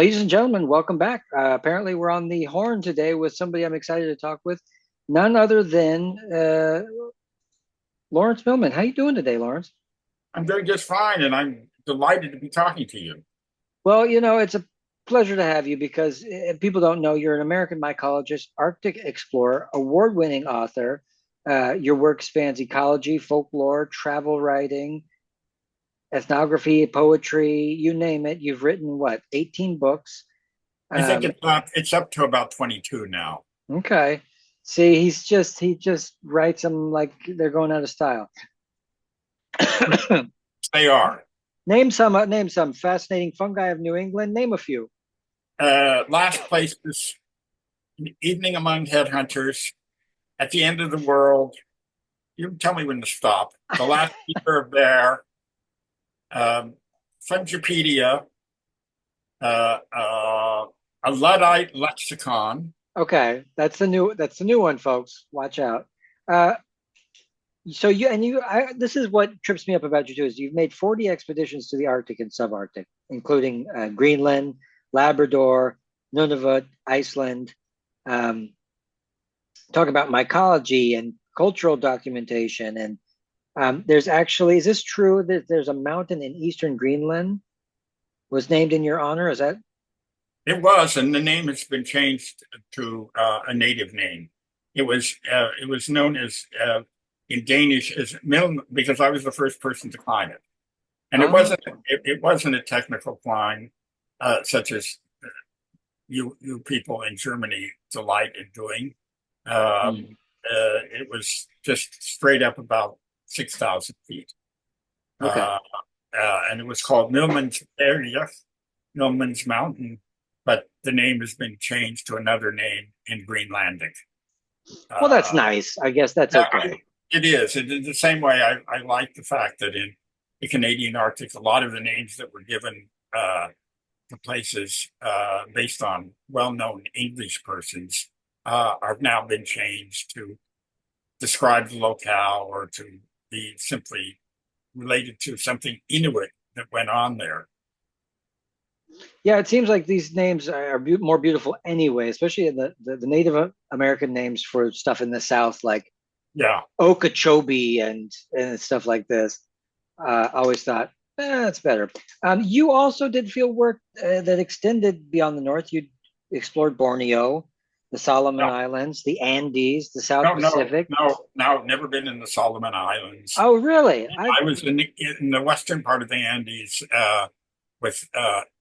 Ladies and gentlemen, welcome back. Apparently, we're on the horn today with somebody I'm excited to talk with, none other than Lawrence Millman. How you doing today, Lawrence? I'm doing just fine, and I'm delighted to be talking to you. Well, it's a pleasure to have you because people don't know you're an American mycologist, Arctic explorer, award-winning author. Your work spans ecology, folklore, travel writing, ethnography, poetry, you name it. You've written what, 18 books? I think Um, it's up to about 22 now. okay. See, he just writes them like they're going out of style. They are. Name some fascinating fungi of New England. Name a few. Last place is Evening Among Headhunters, At the End of the World. You tell me when to stop. The Last Year of Bear, um, Fungipedia, a Luddite Lexicon. Okay, that's the new one, folks. Watch out. Uh, so this is what trips me up about you too, is you've made 40 expeditions to the Arctic and subarctic, including Greenland, Labrador, Nunavut, Iceland. Um, Talk about mycology and cultural documentation. And is this true that there's a mountain in Eastern Greenland was named in your honor? Is that It was, and the name has been changed to a native name. It was known as in Danish as Milne because I was the first person to climb it, and it oh, wasn't it wasn't a technical climb such as you people in Germany delight in doing. hmm, It was just straight up about 6,000 feet, okay. uh, and it was called Millman's area, Millman's Mountain, but the name has been changed to another name in Greenlandic. Well, that's Uh, nice. I guess that's yeah, okay. it is. In the same way, I like the fact that in the Canadian Arctic, a lot of the names that were given to places based on well-known English persons have now been changed to describe the locale or to be simply related to something Inuit that went on there. Yeah, it seems like these names are more beautiful anyway, especially in the Native American names for stuff in the South, like Yeah. Okeechobee and stuff like this. I always thought, it's better. You also did field work that extended beyond the north. You explored Borneo, the Solomon No, Islands, the Andes, the South no, no, Pacific. no, no, never been in the Solomon Islands. Oh, really? I was in the western part of the Andes with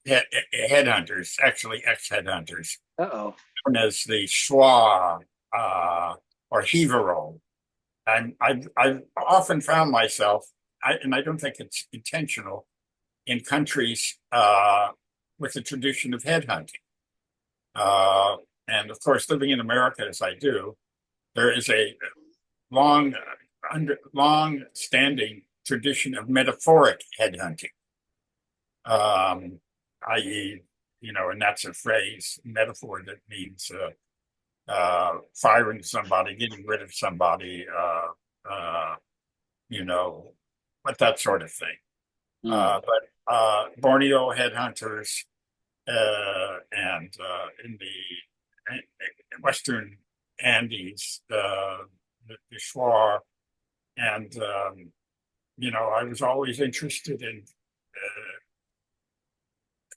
headhunters, actually ex-headhunters, Uh-oh. known as the Shuar uh, or Jivaro. And I've often found myself, and I don't think it's intentional, in countries with a tradition of headhunting. Uh, and of course, living in America as I do, there is a long, long-standing tradition of metaphoric headhunting, i.e., and that's a phrase, metaphor that means firing somebody, getting rid of somebody, you know, but that sort of thing. Hmm. But Borneo headhunters and in the Western Andes, the Shuar, and I was always interested in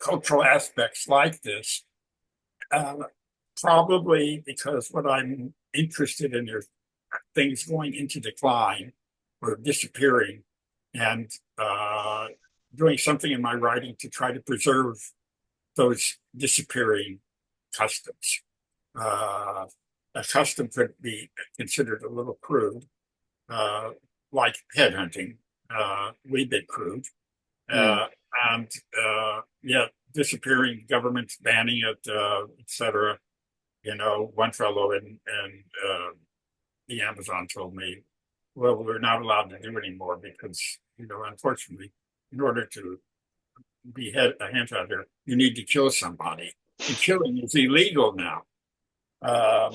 cultural aspects like this. Uh, Probably because what I'm interested in are things going into decline or disappearing, and doing something in my writing to try to preserve those disappearing customs. Uh, a custom could be considered a little crude, uh, like headhunting, way bit crude, Hmm. uh, and yeah, disappearing governments banning it, etc. One fellow in the Amazon told me, well, we're not allowed to do anymore because, unfortunately, in order to be a headhunter, you need to kill somebody. And killing is illegal now. Um,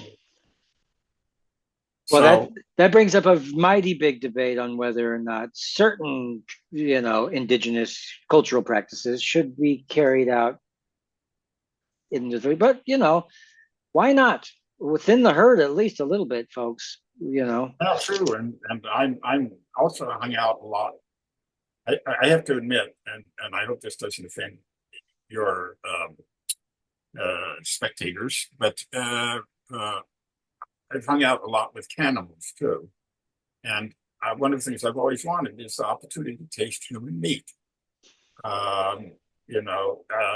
Well, that so, that brings up a mighty big debate on whether or not certain, indigenous cultural practices should be carried out individually, but why not? Within the herd, at least a little bit, folks. That's true, and I'm also hung out a lot. I have to admit, and I hope this doesn't offend your spectators, but I've hung out a lot with cannibals too. And one of the things I've always wanted is the opportunity to taste human meat.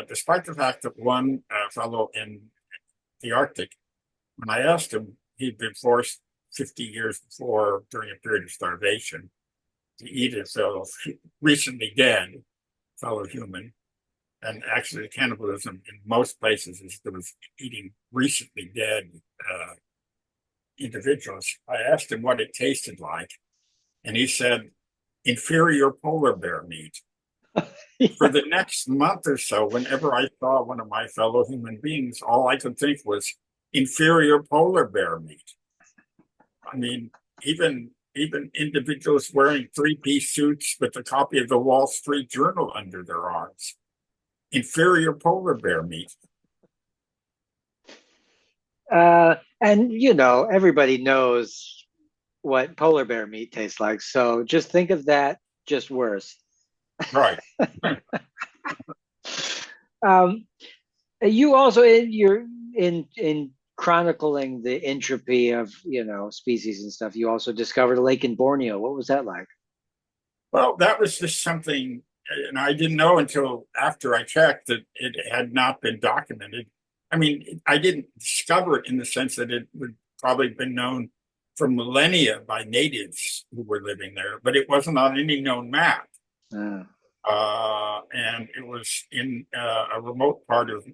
Despite the fact that one fellow in the Arctic, when I asked him, he'd been forced 50 years before during a period of starvation to eat a fellow recently dead fellow human. And actually, the cannibalism in most places is there was eating recently dead individuals. I asked him what it tasted like, and he said, inferior polar bear meat. For the next month or so, whenever I saw one of my fellow human beings, all I could think was inferior polar bear meat. I mean, even individuals wearing three-piece suits with a copy of the Wall Street Journal under their arms. Inferior polar bear meat. And everybody knows what polar bear meat tastes like. So just think of that, just worse. Right. You also in chronicling the entropy of species and stuff. You also discovered a lake in Borneo. What was that like? Well, that was just something, and I didn't know until after I checked that it had not been documented. I mean, I didn't discover it in the sense that it would probably been known for millennia by natives who were living there, but it wasn't on any known map. And it was in a remote part of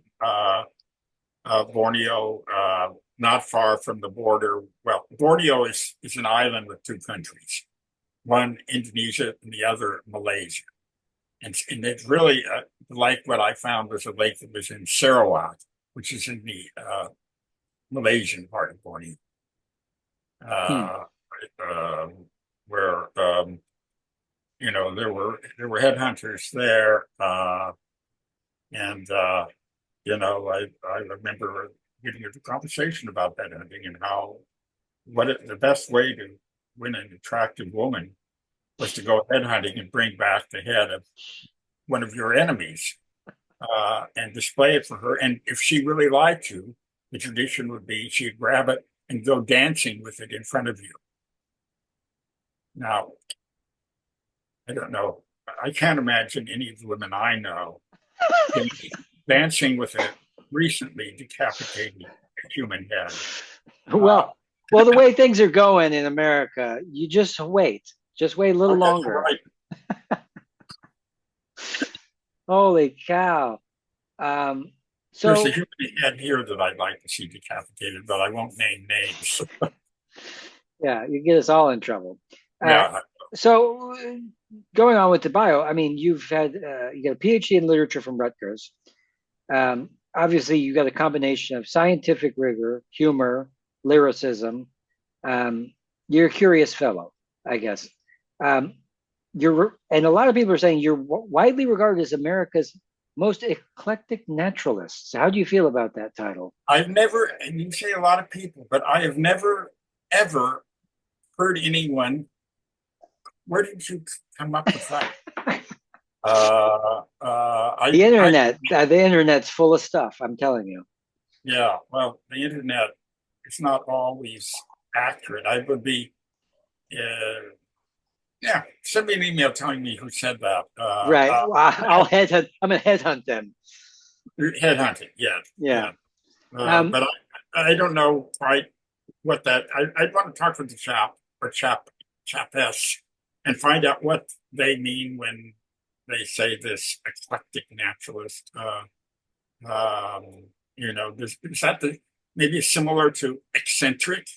Borneo, not far from the border. Well, Borneo is an island with two countries, one Indonesia and the other Malaysia. And it's really like what I found was a lake that was in Sarawak, which is in the Malaysian part of Borneo, where there were headhunters there, and I remember getting into conversation about that hunting and how the best way to win an attractive woman was to go head hunting and bring back the head of one of your enemies and display it for her. And if she really liked you, the tradition would be she'd grab it and go dancing with it in front of you. Now, I don't know. I can't imagine any of the women I know dancing with a recently decapitated human head. Well, the way things are going in America, you just wait. Just wait a little longer. Right. Holy cow. So there's a human head here that I'd like to see decapitated, but I won't name names. Yeah, you get us all in trouble. Yeah. So going on with the bio, I mean, you got a PhD in literature from Rutgers. Obviously, you got a combination of scientific rigor, humor, lyricism. You're a curious fellow, I guess. And a lot of people are saying you're widely regarded as America's most eclectic naturalist. So how do you feel about that title? I've never, and you say a lot of people, but I have never, ever heard anyone. Where did you come up with that? The internet. The internet's full of stuff. I'm telling you. Yeah, well, the internet is not always accurate. I would be. Yeah, send me an email telling me who said that. Right. I'll headhunt. I'm gonna headhunt them. Headhunting, yeah. Yeah. But I don't know quite what that. I'd want to talk with the chap or chapess and find out what they mean when they say this eclectic naturalist. Is that maybe similar to eccentric?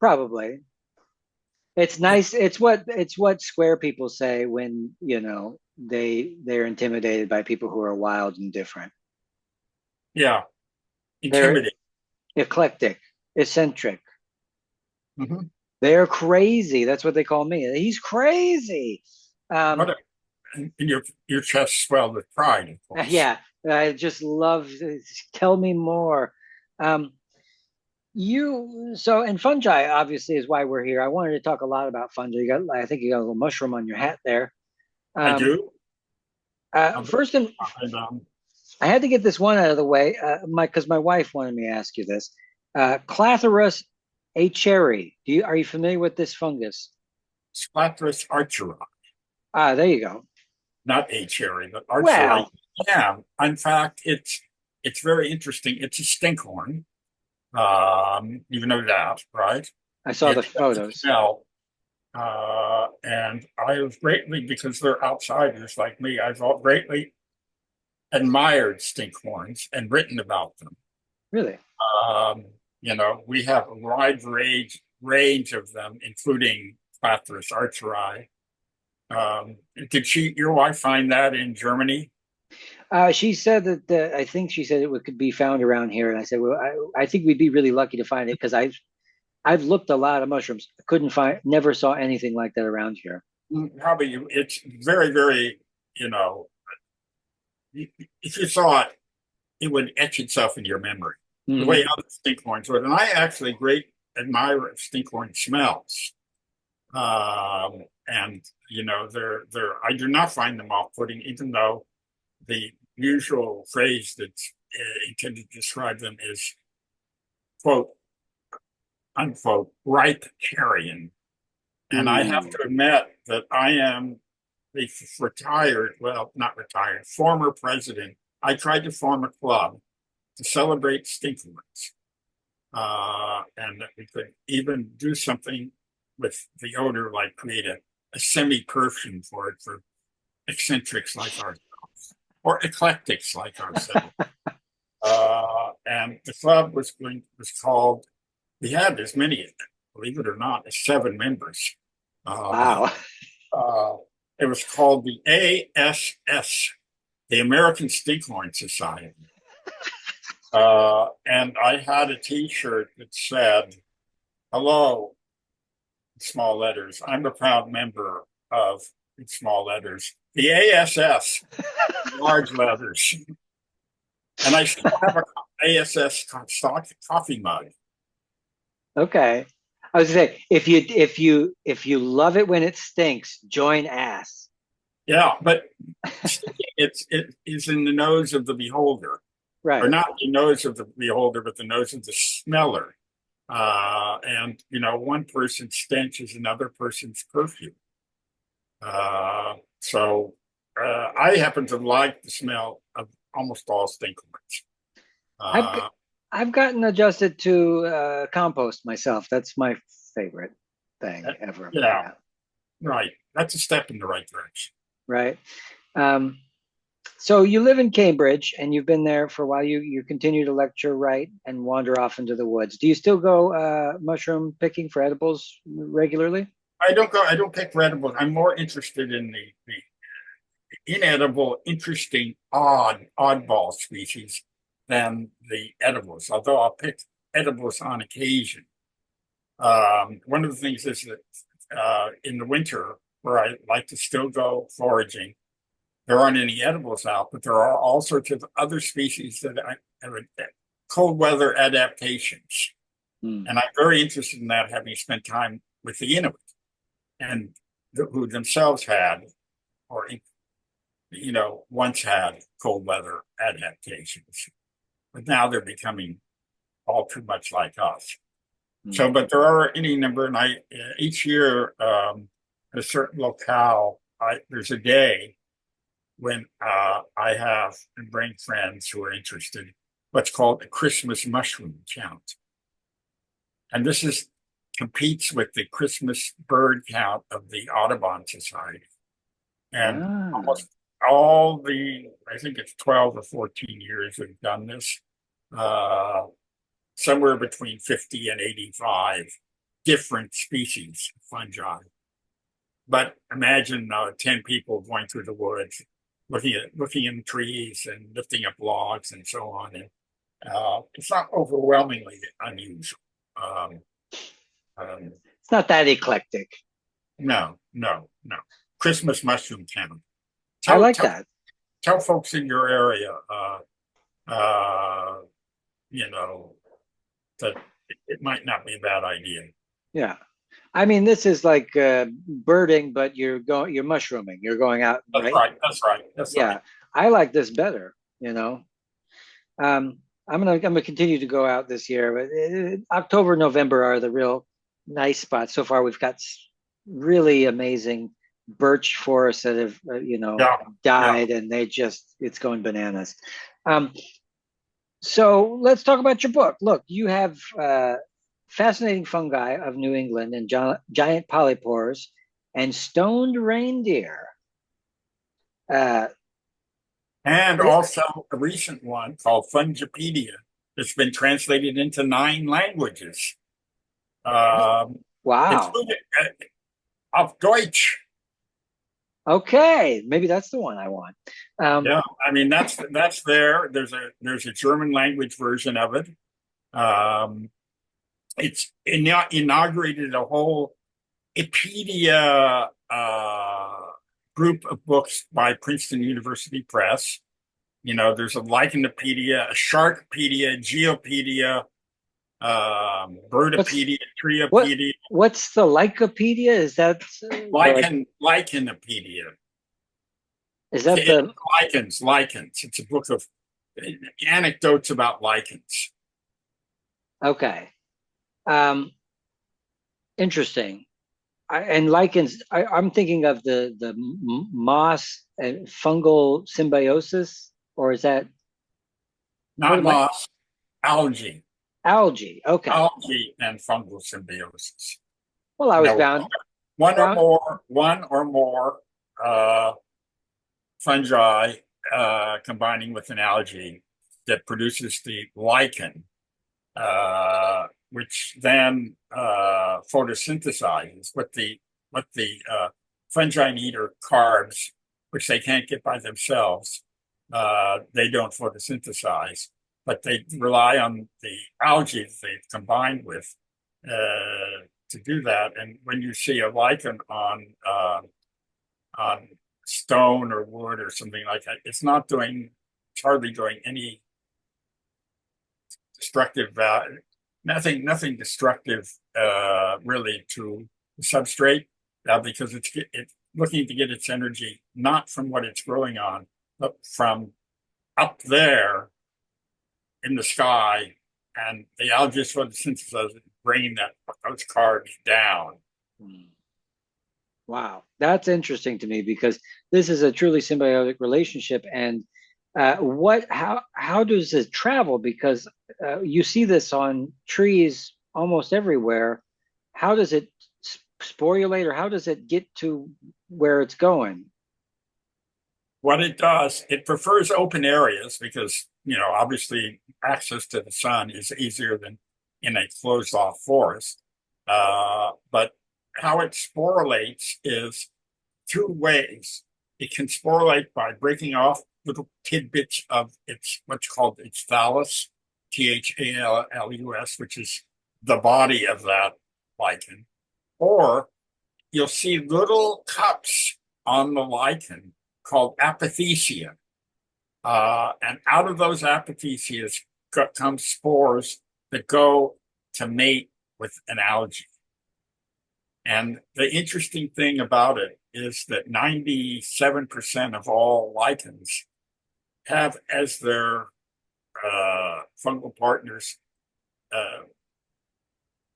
Probably. It's nice. It's what square people say when they're intimidated by people who are wild and different. Yeah, intimidating. They're eclectic, eccentric. Mm-hmm. They're crazy. That's what they call me. He's crazy. And your chest swelled with pride. Of course. Yeah, I just love. Tell me more. Um, and fungi obviously is why we're here. I wanted to talk a lot about fungi. I think you got a little mushroom on your hat there. I Um, do. I'm very First, and fond I had to get this one out of the way, because my wife wanted me to ask you this. Clathrus acheri. Are you familiar with this fungus? Splatterus archeri, Ah, there you go. not a cherry, but archeri. Well, Yeah, in fact, it's very interesting. It's a stinkhorn. You know that, right? I saw the It doesn't photos. smell. And I have greatly, because they're outsiders like me, I've greatly admired stinkhorns and written about them. Really? Um, we have a wide range of them, including Clathrus archeri. Did your wife find that in Germany? She said that I think she said could be found around here, and I said, well, I think we'd be really lucky to find it because I've looked a lot of mushrooms, couldn't find, never saw anything like that around here. Probably it's very, very, you know, if you saw it, it would etch itself in your memory, the way Mhm. other stinkhorns would. And I actually great admirer of stinkhorn smells. And I do not find them off-putting, even though the usual phrase that's intended to describe them is quote unquote ripe carrion. And I have Ooh. to admit that I am the retired, well, not retired, former president. I tried to form a club to celebrate stinkhorns, and that we could even do something with the odor, like create a semi-perfume for it for eccentrics like ourselves or eclectics like ourselves. And the club was called. We had as many, believe it or not, as 7 members. Uh, Wow. uh, it was called the ASS, the American Stickhorn Society. And I had a T-shirt that said, "Hello, in small letters. I'm a proud member of, in small letters, the ASS, large letters." And I still have a ASS stock coffee mug. Okay. I was gonna say, if you love it when it stinks, join ass. Yeah, but it is in the nose of the beholder, or Right. not the nose of the beholder, but the nose of the smeller. And one person's stench is another person's perfume. So I happen to like the smell of almost all stinkhorns. I've Uh, I've gotten adjusted to compost myself. That's my favorite thing ever. yeah, Yeah. right. That's a step in the right direction. Right. Um, so you live in Cambridge and you've been there for a while. You continue to lecture, write, and wander off into the woods. Do you still go mushroom picking for edibles regularly? I don't pick edibles. I'm more interested in the inedible, interesting, oddball species than the edibles, although I'll pick edibles on occasion. One of the things is that in the winter, where I like to still go foraging, there aren't any edibles out, but there are all sorts of other species that cold weather adaptations. Hmm. And I'm very interested in that, having spent time with the Inuit and who themselves had, or once had cold weather adaptations, but now they're becoming all too much like us. Hmm. So, but there are any number, and each year at a certain locale, there's a day when I have and bring friends who are interested, what's called a Christmas mushroom count, and this is competes with the Christmas bird count of the Audubon Society, and Ah. almost all I think it's 12 or 14 years we've done this. Uh, Somewhere between 50 and 85 different species of fungi. But imagine 10 people going through the woods, looking in trees and lifting up logs and so on. And it's not overwhelmingly unusual. Um, um, It's not that eclectic. no, no, no. Christmas mushroom count. I Tell, like tell, that. tell folks in your area, uh, you know, that it might not be a bad idea. Yeah. I mean, this is like birding, but you're mushrooming. You're going out, That's right? right. That's right. That's right. Yeah. I like this better, you know. I'm gonna continue to go out this year, but October, November are the real nice spots. So far, we've got really amazing birch forests that have, Yeah. Yeah. died, and it's going bananas. Um, so let's talk about your book. Look, you have fascinating fungi of New England and giant polypores and stoned reindeer. Uh, And also a recent one called Fungipedia that's been translated into 9 languages, wow. including auf Deutsch. Okay, maybe that's the one I want. Yeah, I mean that's there. There's a German language version of it. Um, it's inaugurated a whole Ipedia group of books by Princeton University Press. There's a Lichenopedia, a Sharkpedia, Geopedia, What's Birdopedia, what? Triopedia, What's the Lycopedia? Is that Lichenopedia. is that the Lichens. It's a book of anecdotes about lichens. okay? Um, Interesting. And lichens. I'm thinking of the moss and fungal symbiosis, or is that what Not am I? moss, algae, Algae. Okay. algae and fungal symbiosis. Well, I You was know, bound. one bound or more uh, fungi combining with an algae that produces the lichen, which then photosynthesizes. What the fungi need are carbs, which they can't get by themselves. They don't photosynthesize, but they rely on the algae that they've combined with to do that. And when you see a lichen on stone or wood or something like that, it's hardly doing any destructive nothing destructive really to the substrate because it's looking to get its energy not from what it's growing on, but from up there in the sky, and the algae photosynthesis bringing those carbs down. Hmm. Wow, that's interesting to me because this is a truly symbiotic relationship. And how does it travel? Because you see this on trees almost everywhere. How does it sporulate, or how does it get to where it's going? What it does, it prefers open areas because, obviously access to the sun is easier than in a closed off forest. But how it sporulates is 2 ways. It can sporulate by breaking off little tidbits of what's called its thallus, THALLUS, which is the body of that lichen. Or you'll see little cups on the lichen called apothecia. And out of those apothecias come spores that go to mate with an algae. And the interesting thing about it is that 97% of all lichens have as their fungal partners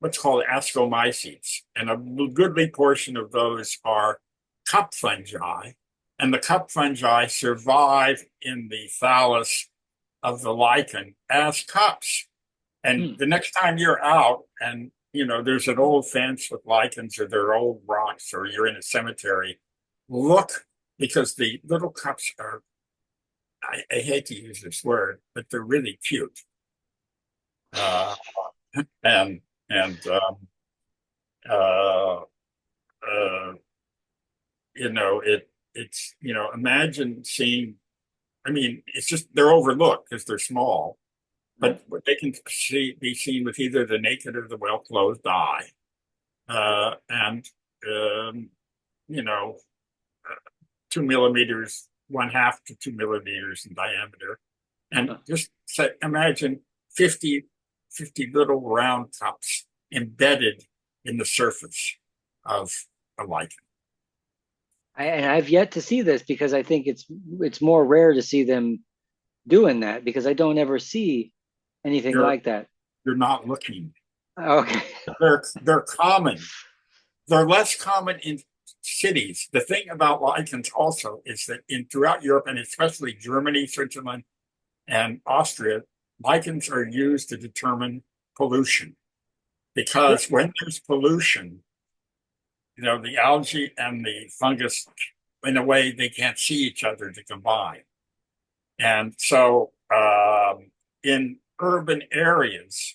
what's called ascomycetes. And a goodly portion of those are cup fungi. And the cup fungi survive in the thallus of the lichen as cups. And Hmm. the next time you're out and there's an old fence with lichens or there are old rocks or you're in a cemetery, look because the little cups are, I hate to use this word, but they're really cute. Uh, and and uh, uh, it's imagine seeing. I mean, it's just they're overlooked because they're small, but they can be seen with either the naked or the well-clothed eye, and um, you know, 2 millimeters 1/2 to 2 millimeters in diameter. And just imagine 50 little round cups embedded in the surface of a lichen. And I've yet to see this because I think it's more rare to see them doing that because I don't ever see anything like that. You're not looking. Okay. They're common. They're less common in cities. The thing about lichens also is that throughout Europe, and especially Germany, Switzerland, and Austria, lichens are used to determine pollution. Because when there's pollution, the algae and the fungus, in a way, they can't see each other to combine. And so in urban areas,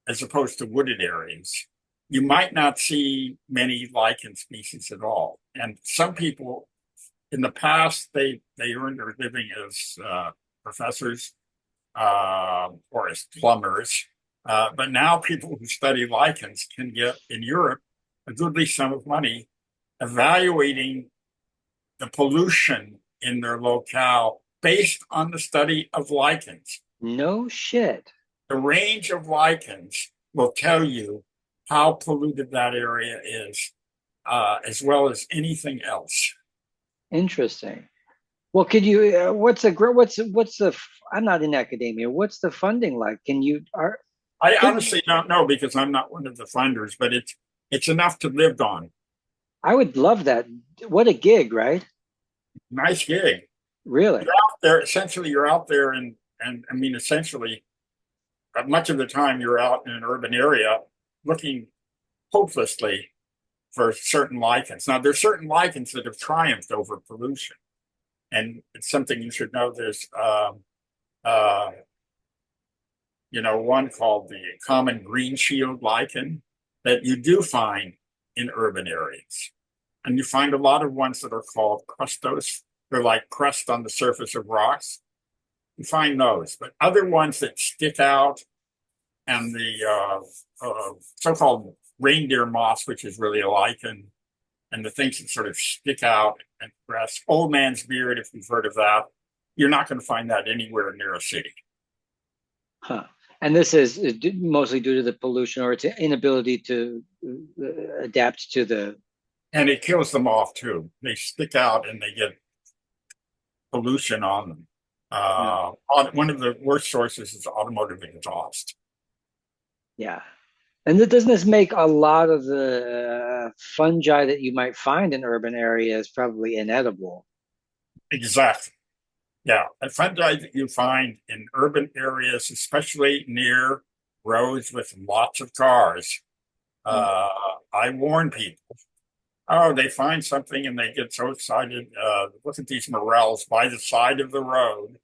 as opposed to wooded areas, you might not see many lichen species at all. And some people, in the past, they earned their living as professors or as plumbers. But now people who study lichens can get, in Europe, a goodly sum of money evaluating the pollution in their locale based on the study of lichens. No shit. The range of lichens will tell you how polluted that area is, as well as anything else. Interesting. Well, could you? I'm not in academia. What's the funding like? I honestly don't know because I'm not one of the funders, but it's enough to live on. I would love that. What a gig, right? Nice gig. Really? You're out there. Essentially, you're out there, and I mean, essentially, much of the time you're out in an urban area looking hopelessly for certain lichens. Now, there's certain lichens that have triumphed over pollution, and it's something you should know. There's one called the common green shield lichen that you do find in urban areas. And you find a lot of ones that are called crustose. They're like crust on the surface of rocks. You find those, but other ones that stick out, and the so-called reindeer moss, which is really a lichen, and the things that sort of stick out and grass, old man's beard, if you've heard of that, you're not going to find that anywhere near a city. Huh. And this is mostly due to the pollution or its inability to adapt to the. And it kills them off too. They stick out and they get pollution on them. One of the worst sources is automotive exhaust. Yeah. And doesn't this make a lot of the fungi that you might find in urban areas probably inedible? Exactly. Yeah. The fungi that you find in urban areas, especially near roads with lots of cars, I warn people. Oh, they find something and they get so excited. Look at these morels by the side of the road.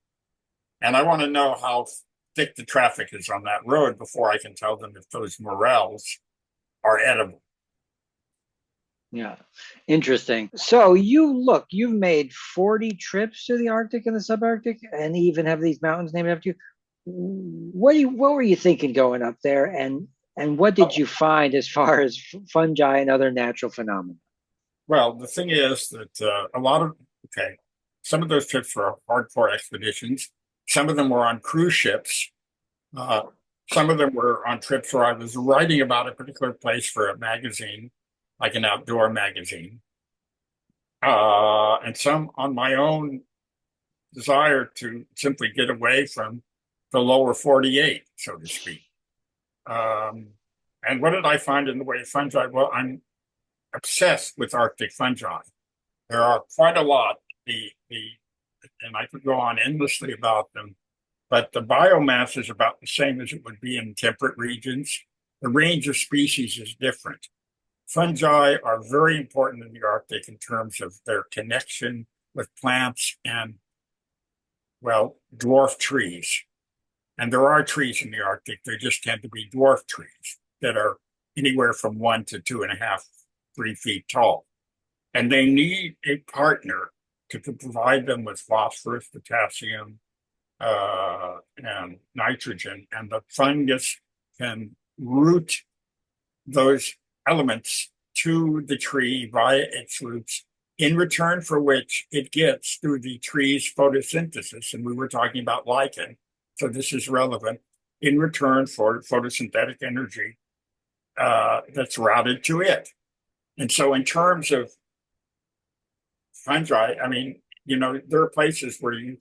And I want to know how thick the traffic is on that road before I can tell them if those morels are edible. Yeah, interesting. So you've made 40 trips to the Arctic and the subarctic, and even have these mountains named after you. What were you thinking going up there, and what did you find as far as fungi and other natural phenomena? Well, the thing is that some of those trips were hardcore expeditions. Some of them were on cruise ships. Some of them were on trips where I was writing about a particular place for a magazine, like an outdoor magazine. And some on my own desire to simply get away from the lower 48, so to speak. And what did I find in the way of fungi? Well, I'm obsessed with Arctic fungi. There are quite a lot. And I could go on endlessly about them, but the biomass is about the same as it would be in temperate regions. The range of species is different. Fungi are very important in the Arctic in terms of their connection with plants and, well, dwarf trees. And there are trees in the Arctic. They just tend to be dwarf trees that are anywhere from 1 to 2.5, 3 feet tall. And they need a partner to provide them with phosphorus, potassium, and nitrogen. And the fungus can root those elements to the tree via its roots in return for which it gets through the tree's photosynthesis, and we were talking about lichen, so this is relevant, in return for photosynthetic energy that's routed to it. And so in terms of fungi, I mean, there are places where you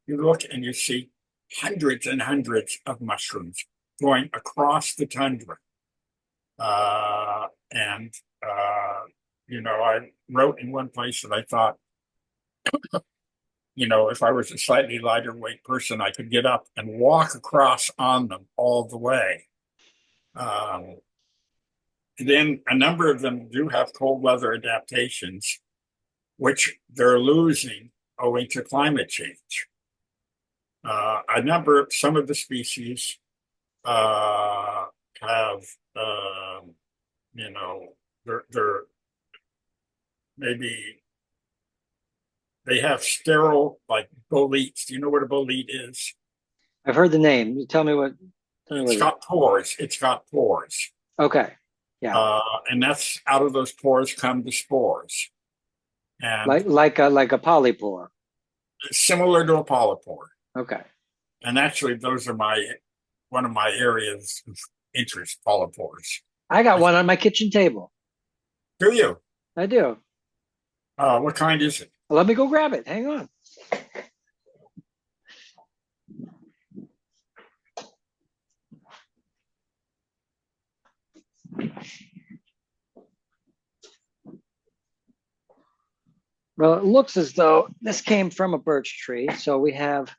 look and you see hundreds and hundreds of mushrooms going across the tundra. And I wrote in one place that I thought, if I was a slightly lighter weight person, I could get up and walk across on them all the way. Then a number of them do have cold weather adaptations, which they're losing owing to climate change. Some of the species have, they're maybe they have sterile, like boletes. Do you know what a bolete is? I've heard the name. Tell me what. It's got pores. It's got pores. Okay. Yeah. And that's out of those pores come the spores. And like a polypore. Similar to a polypore. Okay. And actually, those are one of my areas of interest, polypores. I got one on my kitchen table. Do you? I do. What kind is it? Well, let me go grab it. Hang on. Well, it looks as though this came from a birch tree. So we have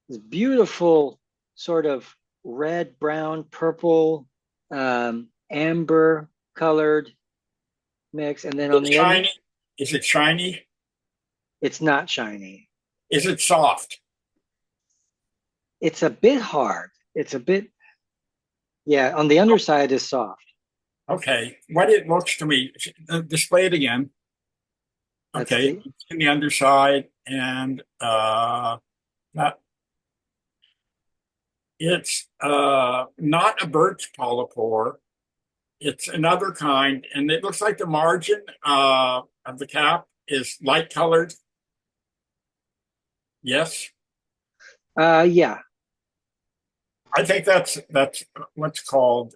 this beautiful sort of red, brown, purple, amber colored mix. And then on the shiny? Is it shiny? It's not shiny. Is it soft? It's a bit hard. It's a bit, yeah, on the underside is soft. Okay. What it looks to me, display it again. Okay, it's in the underside, and it's not a birch polypore. It's another kind, and it looks like the margin of the cap is light colored. Yes. Yeah. I think that's what's called.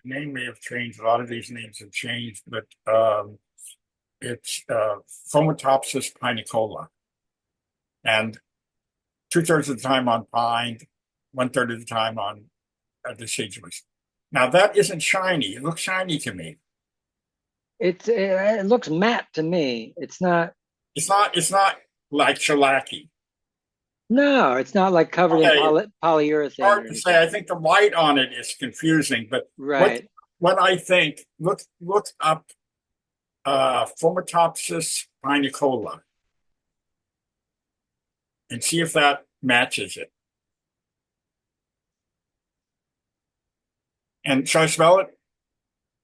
Name may have changed. A lot of these names have changed, but it's Fomitopsis pinicola, and 2/3 of the time on pine, 1/3 of the time on deciduous. Now that isn't shiny. It looks shiny to me. It looks matte to me. It's not. It's not like shellacky. No, it's not like covered in polyurethane. Hard to say. I think the light on it is confusing, but right. What I think, look up Fomitopsis pinicola and see if that matches it. And shall I spell it?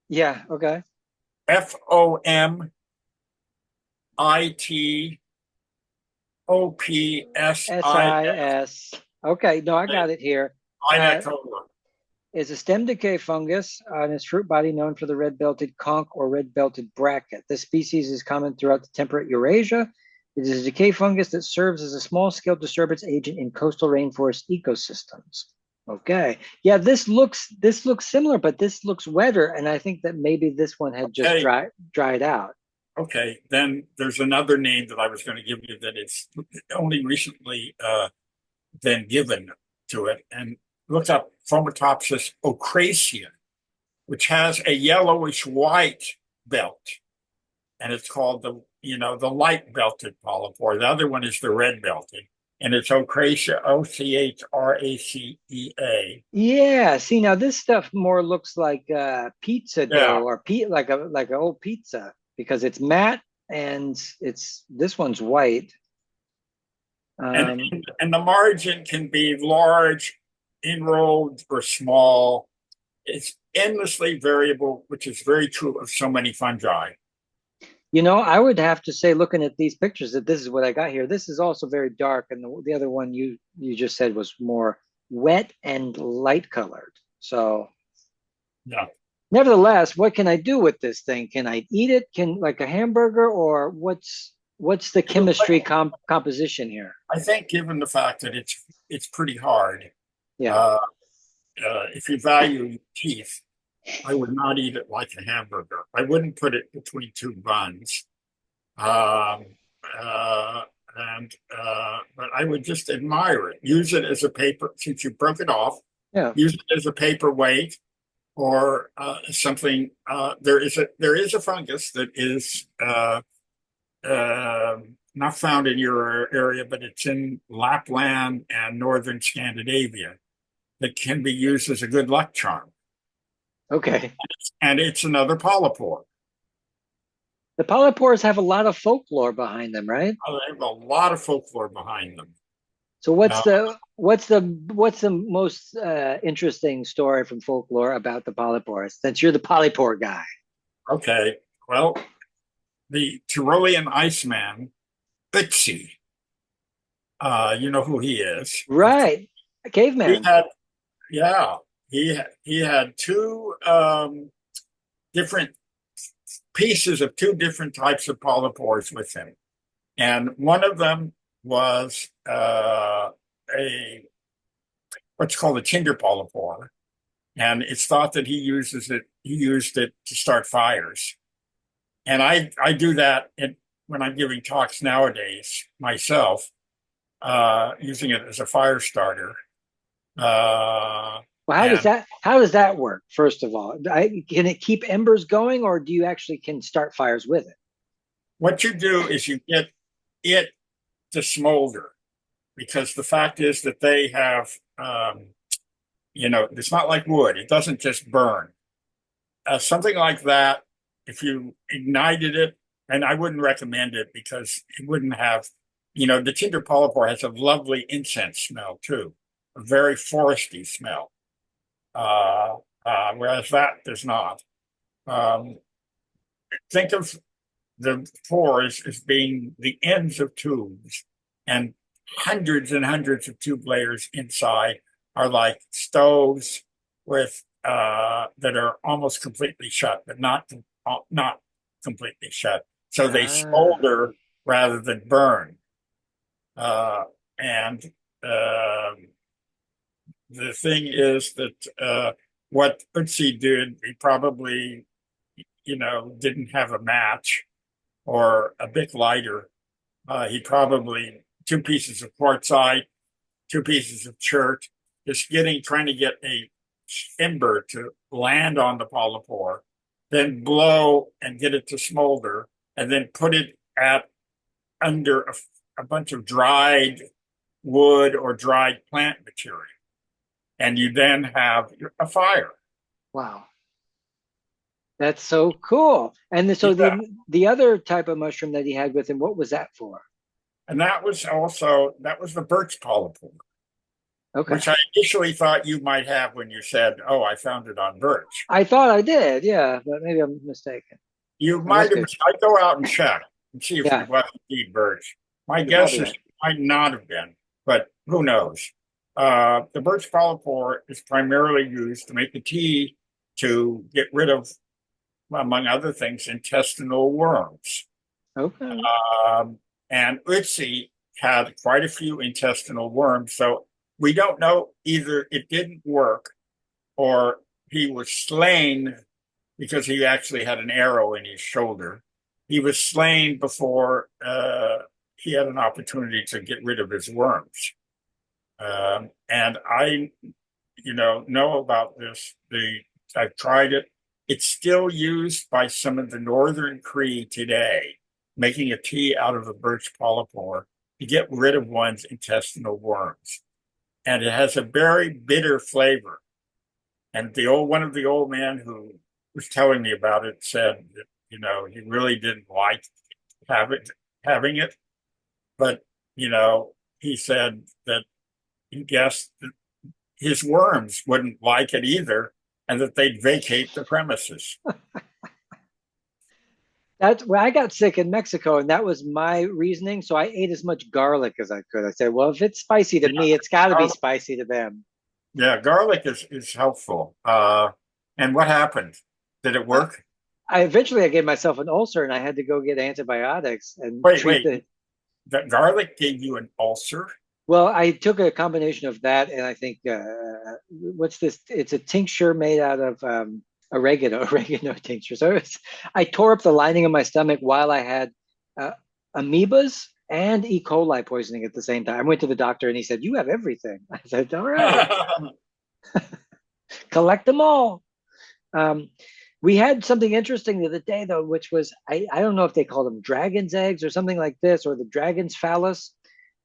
Yeah. Okay. FOMITOPSIS. Okay, no, I got it here. Pinicola. Is a stem decay fungus on its fruit body known for the red-belted conch or red-belted bracket. This species is common throughout the temperate Eurasia. It is a decay fungus that serves as a small-scale disturbance agent in coastal rainforest ecosystems. Okay, yeah, this looks similar, but this looks wetter, and I think that maybe this one had just dried out. Okay, then there's another name that I was going to give you that it's only recently been given to it, and look up Fomitopsis ocracea, which has a yellowish white belt, and it's called the light belted polypore. The other one is the red belted, and it's ocracea, OCHRACEA. Yeah, see now this stuff more looks like pizza dough or like an old pizza because it's matte and this one's white. And the margin can be large, enrolled, or small. It's endlessly variable, which is very true of so many fungi. I would have to say, looking at these pictures, that this is what I got here. This is also very dark, and the other one you just said was more wet and light colored. So, yeah. Nevertheless, what can I do with this thing? Can I eat it? Can like a hamburger, or what's the chemistry composition here? I think, given the fact that it's pretty hard, Yeah. uh, if you value your teeth, I would not eat it like a hamburger. I wouldn't put it between two buns. Um, uh, but I would just admire it. Use it as a paper, since you broke it off, Yeah. use it as a paperweight or something. There is a fungus that is not found in your area, but it's in Lapland and northern Scandinavia that can be used as a good luck charm. Okay. And it's another polypore. The polypores have a lot of folklore behind them, right? They have a lot of folklore behind them. So what's Uh, the most interesting story from folklore about the polypores? Since you're the polypore guy, okay, well, the Tyrolean Iceman, Ötzi, you know who he is. right? He Caveman. had, yeah, he had two different pieces of two different types of polypores with him, and one of them was a what's called a tinder polypore, and it's thought that he used it to start fires. And I do that when I'm giving talks nowadays myself, using it as a fire starter. Well, And how does that work? First of all, can it keep embers going, or do you actually can start fires with it? what you do is you get it to smolder, because the fact is that they have, it's not like wood; it doesn't just burn. Something like that, if you ignited it, and I wouldn't recommend it because it wouldn't have, the tinder polypore has a lovely incense smell too, a very foresty smell, whereas that does not. Um, think of the pores as being the ends of tubes, and hundreds and hundreds of tube layers inside are like stoves with that are almost completely shut, but not completely shut. So they Ah, smolder rather than burn. And the thing is that what Ötzi did, he probably, didn't have a match or a big lighter. He probably two pieces of quartzite, two pieces of chert, just trying to get a ember to land on the polypore, then blow and get it to smolder, and then put it under a bunch of dried wood or dried plant material. And you then have a fire. wow, that's so cool. And so Yeah. the other type of mushroom that he had with him, what was that for? And that was the birch polypore, Okay. which I initially thought you might have when you said, "Oh, I found it on birch." I thought I did, yeah, but maybe I'm mistaken. You Oh, that's might have. good. I'd go out and check and see if it Yeah, was indeed birch. My you're guess probably is right. it might not have been, but who knows? The birch polypore is primarily used to make the tea to get rid of, among other things, intestinal worms. Okay. Um, and Ötzi had quite a few intestinal worms, so we don't know either it didn't work or he was slain because he actually had an arrow in his shoulder. He was slain before he had an opportunity to get rid of his worms. And I, know about this. I've tried it. It's still used by some of the northern Cree today, making a tea out of the birch polypore to get rid of one's intestinal worms. And it has a very bitter flavor. And one of the old men who was telling me about it said that, he really didn't like having it, but he said that he guessed that his worms wouldn't like it either, and that they'd vacate the premises. That's where I got sick in Mexico, and that was my reasoning. So I ate as much garlic as I could. I said, well, if it's spicy to Yeah, me, it's got to be garlic, spicy to them. yeah, garlic is helpful. And what happened? Did it work? I eventually I gave myself an ulcer and I had to go get antibiotics and Wait, treat wait. the. That garlic gave you an ulcer? Well, I took a combination of that and I think what's this? It's a tincture made out of oregano tincture. So I tore up the lining of my stomach while I had uh, amoebas and E. coli poisoning at the same time. I went to the doctor and he said, "You have everything." I said, "All right, collect them all." Um, we had something interesting the other day, though, which was I don't know if they call them dragon's eggs or something like this, or the dragon's phallus,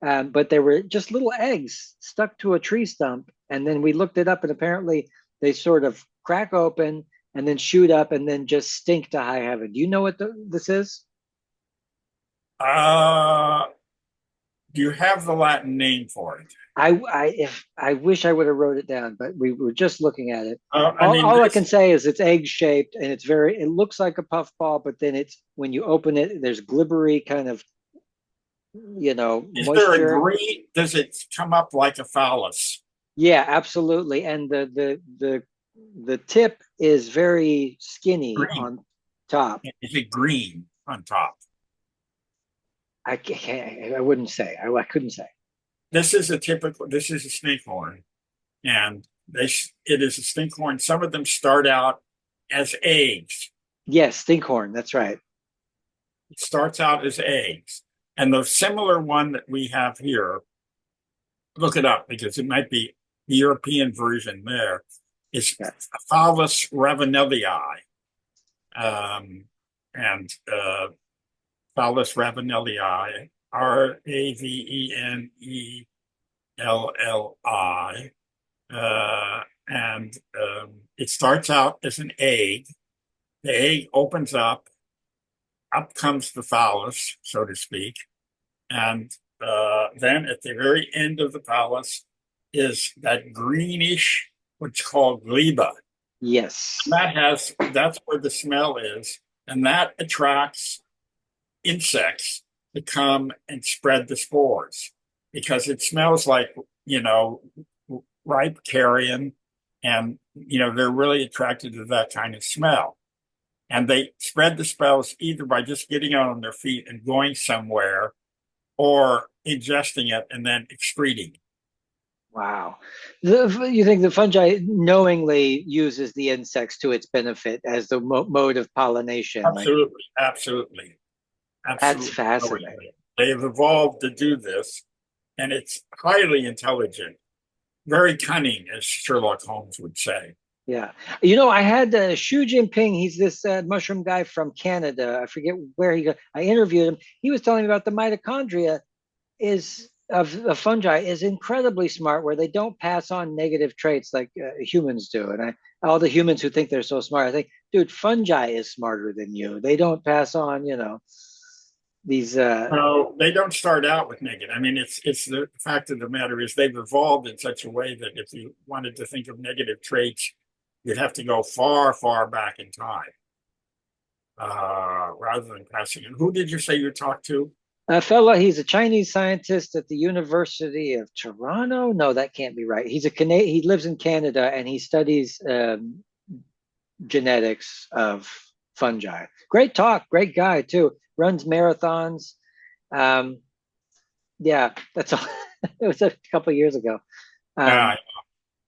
but they were just little eggs stuck to a tree stump. And then we looked it up, and apparently they sort of crack open and then shoot up and then just stink to high heaven. Do you know what this is? uh, do you have the Latin name for it? I wish I would have wrote it down, but we were just looking at it. I mean, All I can say is it's egg shaped and it looks like a puffball, but then it's when you open it, there's glibbery kind of, is there a moisture. green? Does it come up like a phallus? Yeah, absolutely. And the tip is very skinny Green. on top. Is it green on top? I wouldn't say. I couldn't say. This is a typical. This is a stinkhorn, and it is a stinkhorn. Some of them start out as eggs. Yes, stinkhorn. That's right. It starts out as eggs, and the similar one that we have here. Look it up because it might be the European version. There is Yeah. Phallus ravenellii, and Phallus ravenellii, Ravenelli, and it starts out as an egg. The egg opens up comes the phallus, so to speak, and then at the very end of the phallus is that greenish, what's called gleba. Yes. That's where the smell is, and that attracts insects to come and spread the spores because it smells like, you know, ripe carrion, and they're really attracted to that kind of smell. And they spread the spells either by just getting out on their feet and going somewhere or ingesting it and then excreting. Wow. You think the fungi knowingly uses the insects to its benefit as the mode of pollination? Like, Absolutely, absolutely, that's absolutely. fascinating. They've evolved to do this, and it's highly intelligent, very cunning, as Sherlock Holmes would say. Yeah. I had Xu Jinping. He's this mushroom guy from Canada. I forget where he got. I interviewed him. He was telling me about the mitochondria is of fungi is incredibly smart, where they don't pass on negative traits like humans do. And all the humans who think they're so smart, I think, dude, fungi is smarter than you. They don't pass on, these. No, they don't start out with negative. I mean, it's the fact of the matter is they've evolved in such a way that if you wanted to think of negative traits, you'd have to go far, far back in time, rather than passing it. Who did you say you talked to? A fella, he's a Chinese scientist at the University of Toronto. No, that can't be right. He's a Canadian. He lives in Canada and he studies genetics of fungi. Great talk, great guy too. Runs marathons. Um, yeah, that's all. It was a couple of years ago. Uh,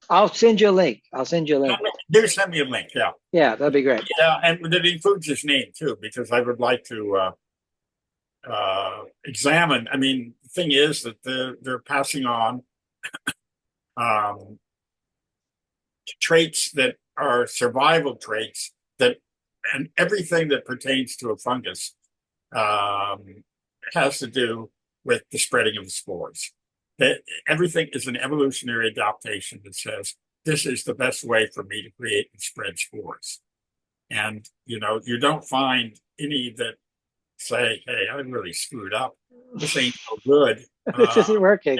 I'll send you a link. I'll send you a link. Do send me a link. Yeah, Yeah, that'd be great. yeah, and it includes his name too, because I would like to examine. I mean, the thing is that they're passing on um, traits that are survival traits that, and everything that pertains to a fungus um, has to do with the spreading of the spores. That everything is an evolutionary adaptation that says this is the best way for me to create and spread spores. And you don't find any that say, "Hey, I really screwed up. This ain't so good. This isn't working.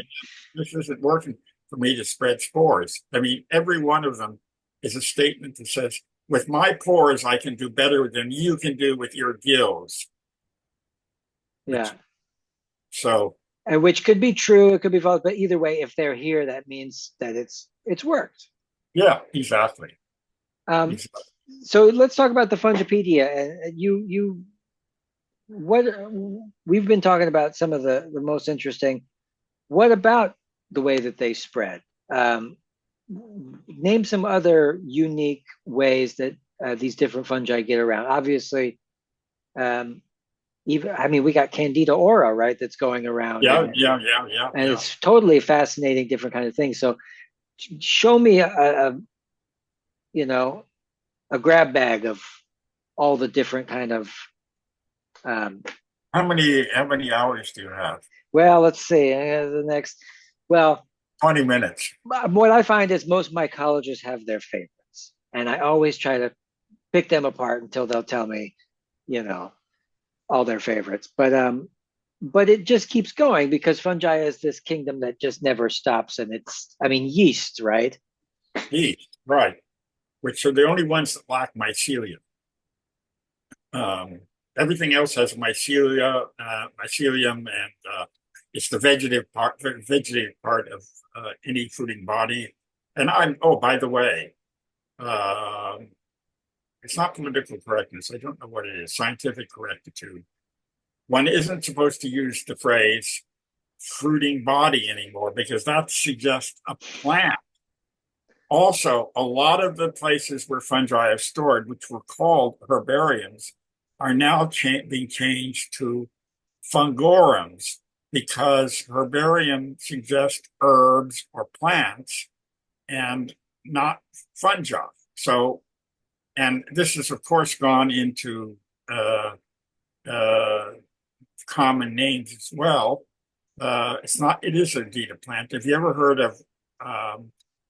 This isn't working for me to spread spores." I mean, every one of them is a statement that says, "With my pores, I can do better than you can do with your gills." Yeah. So, And which could be true, it could be false, but either way, if they're here, that means that it's worked. yeah, exactly. Um, Exactly. So let's talk about the Fungipedia. And what we've been talking about some of the most interesting. What about the way that they spread? Um, Name some other unique ways that these different fungi get around. Obviously, um, even I mean, we got Candida aura, right? That's going around, Yeah, yeah, yeah, yeah, and yeah. it's totally fascinating, different kind of things. So, show me you know a grab bag of all the different kind of. Um, How many hours do you have? well, let's see. The next. Well, 20 minutes. what I find is most mycologists have their favorites, and I always try to pick them apart until they'll tell me, you know, all their favorites. But it just keeps going because fungi is this kingdom that just never stops, and it's, I mean, yeast, right? Yeast, right. Which are the only ones that lack mycelium. Um, Everything else has mycelium, and it's the vegetative part of any fruiting body. And oh, by the way, um, it's not political correctness. I don't know what it is. Scientific correctitude. One isn't supposed to use the phrase fruiting body anymore because that suggests a plant. Also, a lot of the places where fungi are stored, which were called herbariums, are now being changed to fungorums because herbarium suggests herbs or plants and not fungi. So, and this has, of course, gone into uh, common names as well. It's not, it is indeed a plant. Have you ever heard of,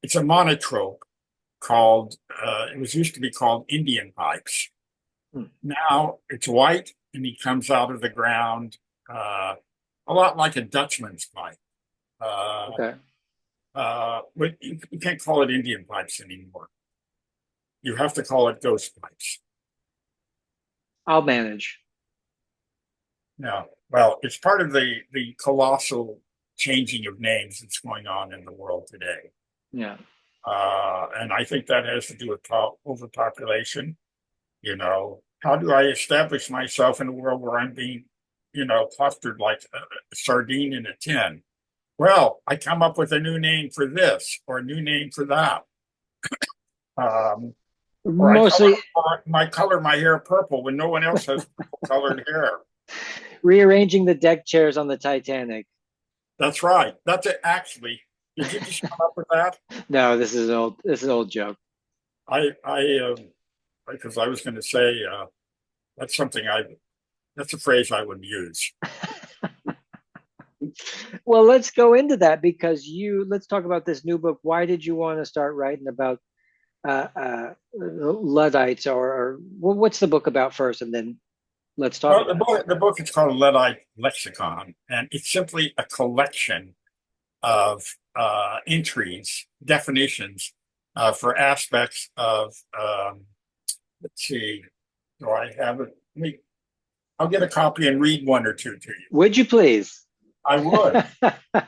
it's a monotrope called, it was used to be called Indian pipes. Hmm. Now it's white and he comes out of the ground uh, a lot like a Dutchman's pipe. Uh, Okay, but you can't call it Indian pipes anymore. You have to call it ghost pipes. I'll manage. Yeah. Well, it's part of the colossal changing of names that's going on in the world today. Yeah. And I think that has to do with overpopulation. How do I establish myself in a world where I'm being, clustered like a sardine in a tin? Well, I come up with a new name for this or a new name for that. Um, or Mostly color my hair purple when no one else has purple colored hair. rearranging the deck chairs on the Titanic. That's right. That's it. Actually, did you just come up with that? No, this is an old joke. I because I was going to say that's something that's a phrase I would use. Well, let's go into that because let's talk about this new book. Why did you want to start writing about Luddites, or what's the book about first, and then let's talk Well, about it. the book is called Lite Lexicon, and it's simply a collection of entries, definitions for aspects of. Let's see, do I have it? I'll get a copy and read one or two to you. Would you please? I would.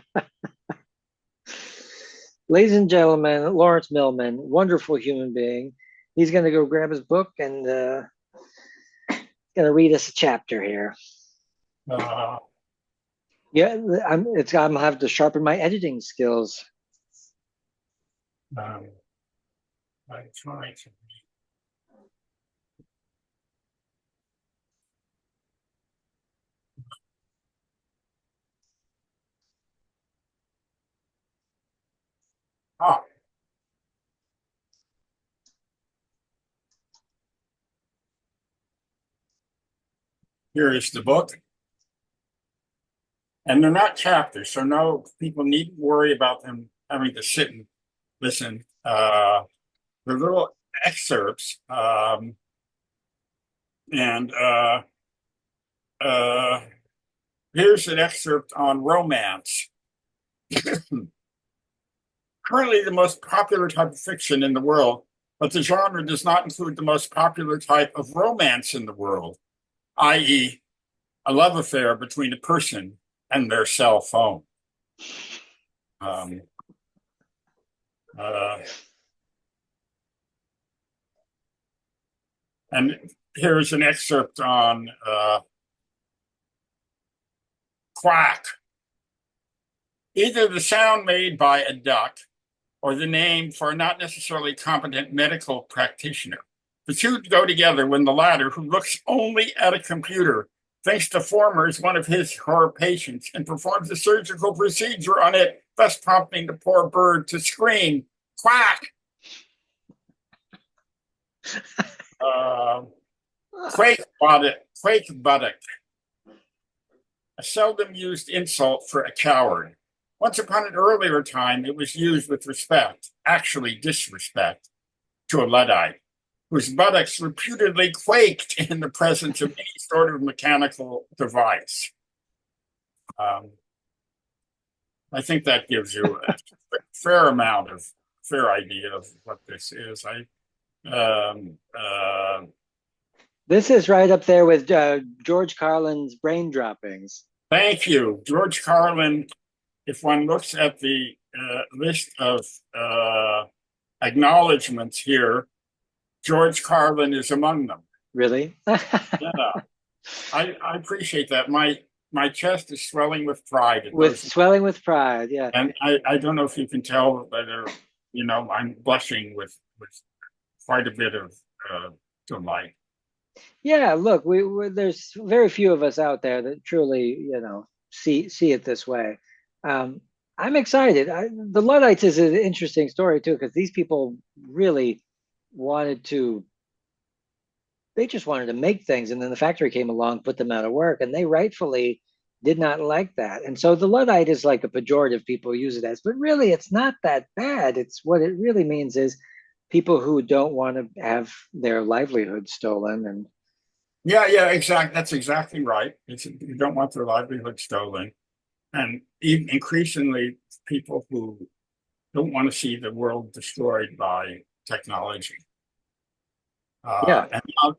Ladies and gentlemen, Lawrence Millman, wonderful human being. He's going to go grab his book and going to read us a chapter here. Uh, Yeah, I'm gonna have to sharpen my editing skills. um, I try to. Ah, here is the book. And they're not chapters, so no people needn't worry about them having to sit and listen. They're little excerpts. And uh, Here's an excerpt on romance. Currently, the most popular type of fiction in the world, but the genre does not include the most popular type of romance in the world, i.e., a love affair between a person and their cell phone. Um, uh, And here's an excerpt on quack. Either the sound made by a duck or the name for a not necessarily competent medical practitioner. The two go together when the latter, who looks only at a computer, thinks the former is one of his or her patients and performs a surgical procedure on it, thus prompting the poor bird to scream, quack. Quake buttock, a seldom used insult for a coward. Once upon an earlier time, it was used with respect, actually disrespect, to a Luddite, whose buttocks reputedly quaked in the presence of any sort of mechanical device. I think that gives you a fair idea of what this is. This is right up there with George Carlin's brain droppings. Thank you, George Carlin. If one looks at the list of acknowledgments here, George Carlin is among them. Really? Yeah, I appreciate that. My chest is swelling with pride. Swelling with pride, yeah. And I don't know if you can tell, but I'm blushing with quite a bit of delight. Yeah, look, there's very few of us out there that truly, see it this way. I'm excited. The Luddites is an interesting story too, because these people really they just wanted to make things, and then the factory came along, put them out of work, and they rightfully did not like that. And so the Luddite is like a pejorative people use it as, but really it's not that bad. It's what it really means is people who don't want to have their livelihood stolen. And yeah, exactly. That's exactly right. You don't want their livelihood stolen. And even increasingly, people who don't want to see the world destroyed by technology. Yeah.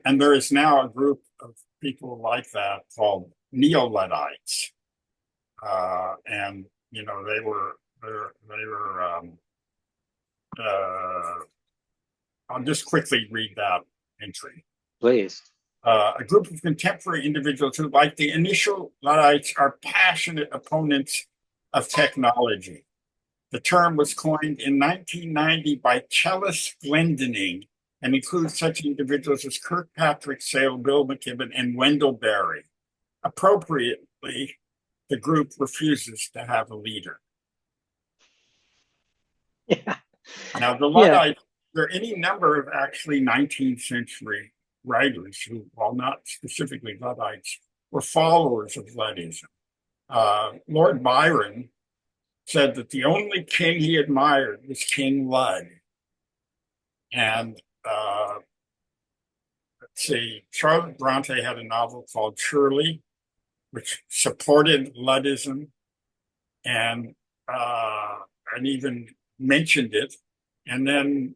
And there is now a group of people like that called neo-Luddites. And, they were I'll just quickly read that entry. Please. A group of contemporary individuals who, like the initial Luddites, are passionate opponents of technology. The term was coined in 1990 by Chellis Glendinning and includes such individuals as Kirkpatrick Sale, Bill McKibben, and Wendell Berry. Appropriately, the group refuses to have a leader. Yeah. Now, the Luddites, there are any number of actually 19th century writers who, while not specifically Luddites, were followers of Luddism. Lord Byron said that the only king he admired was King Lud. And let's see, Charlotte Bronte had a novel called Shirley, which supported Luddism and even mentioned it. And then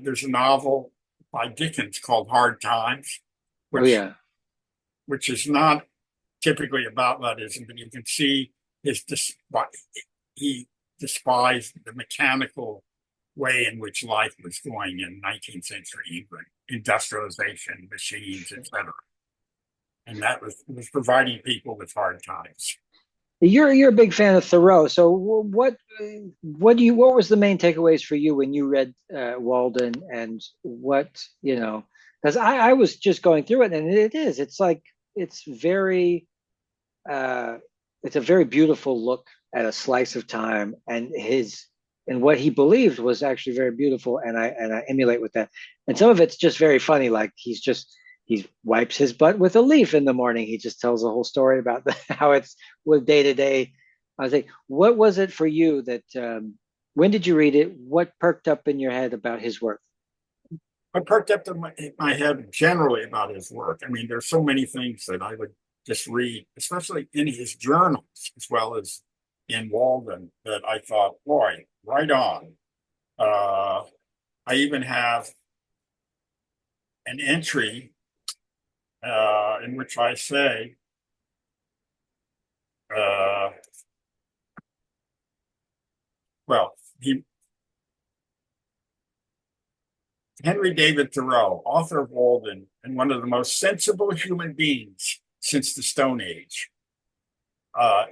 there's a novel by Dickens called Hard Times, which is not typically about Luddism, but you can see he despised the mechanical way in which life was going in 19th century England, industrialization, machines, etc. And that was providing people with hard times. You're a big fan of Thoreau. So what was the main takeaways for you when you read Walden, and because I was just going through it, and it's a very beautiful look at a slice of time, and what he believed was actually very beautiful, and I emulate with that. And some of it's just very funny, like he wipes his butt with a leaf in the morning. He just tells a whole story about how it's with day to day. I was like, what was it for you that when did you read it? What perked up in your head about his work? What perked up in my head generally about his work? I mean, there's so many things that I would just read, especially in his journals as well as in Walden, that I thought, boy, right on. I even have an entry in which I say, Henry David Thoreau, author of Walden and one of the most sensible human beings since the Stone Age.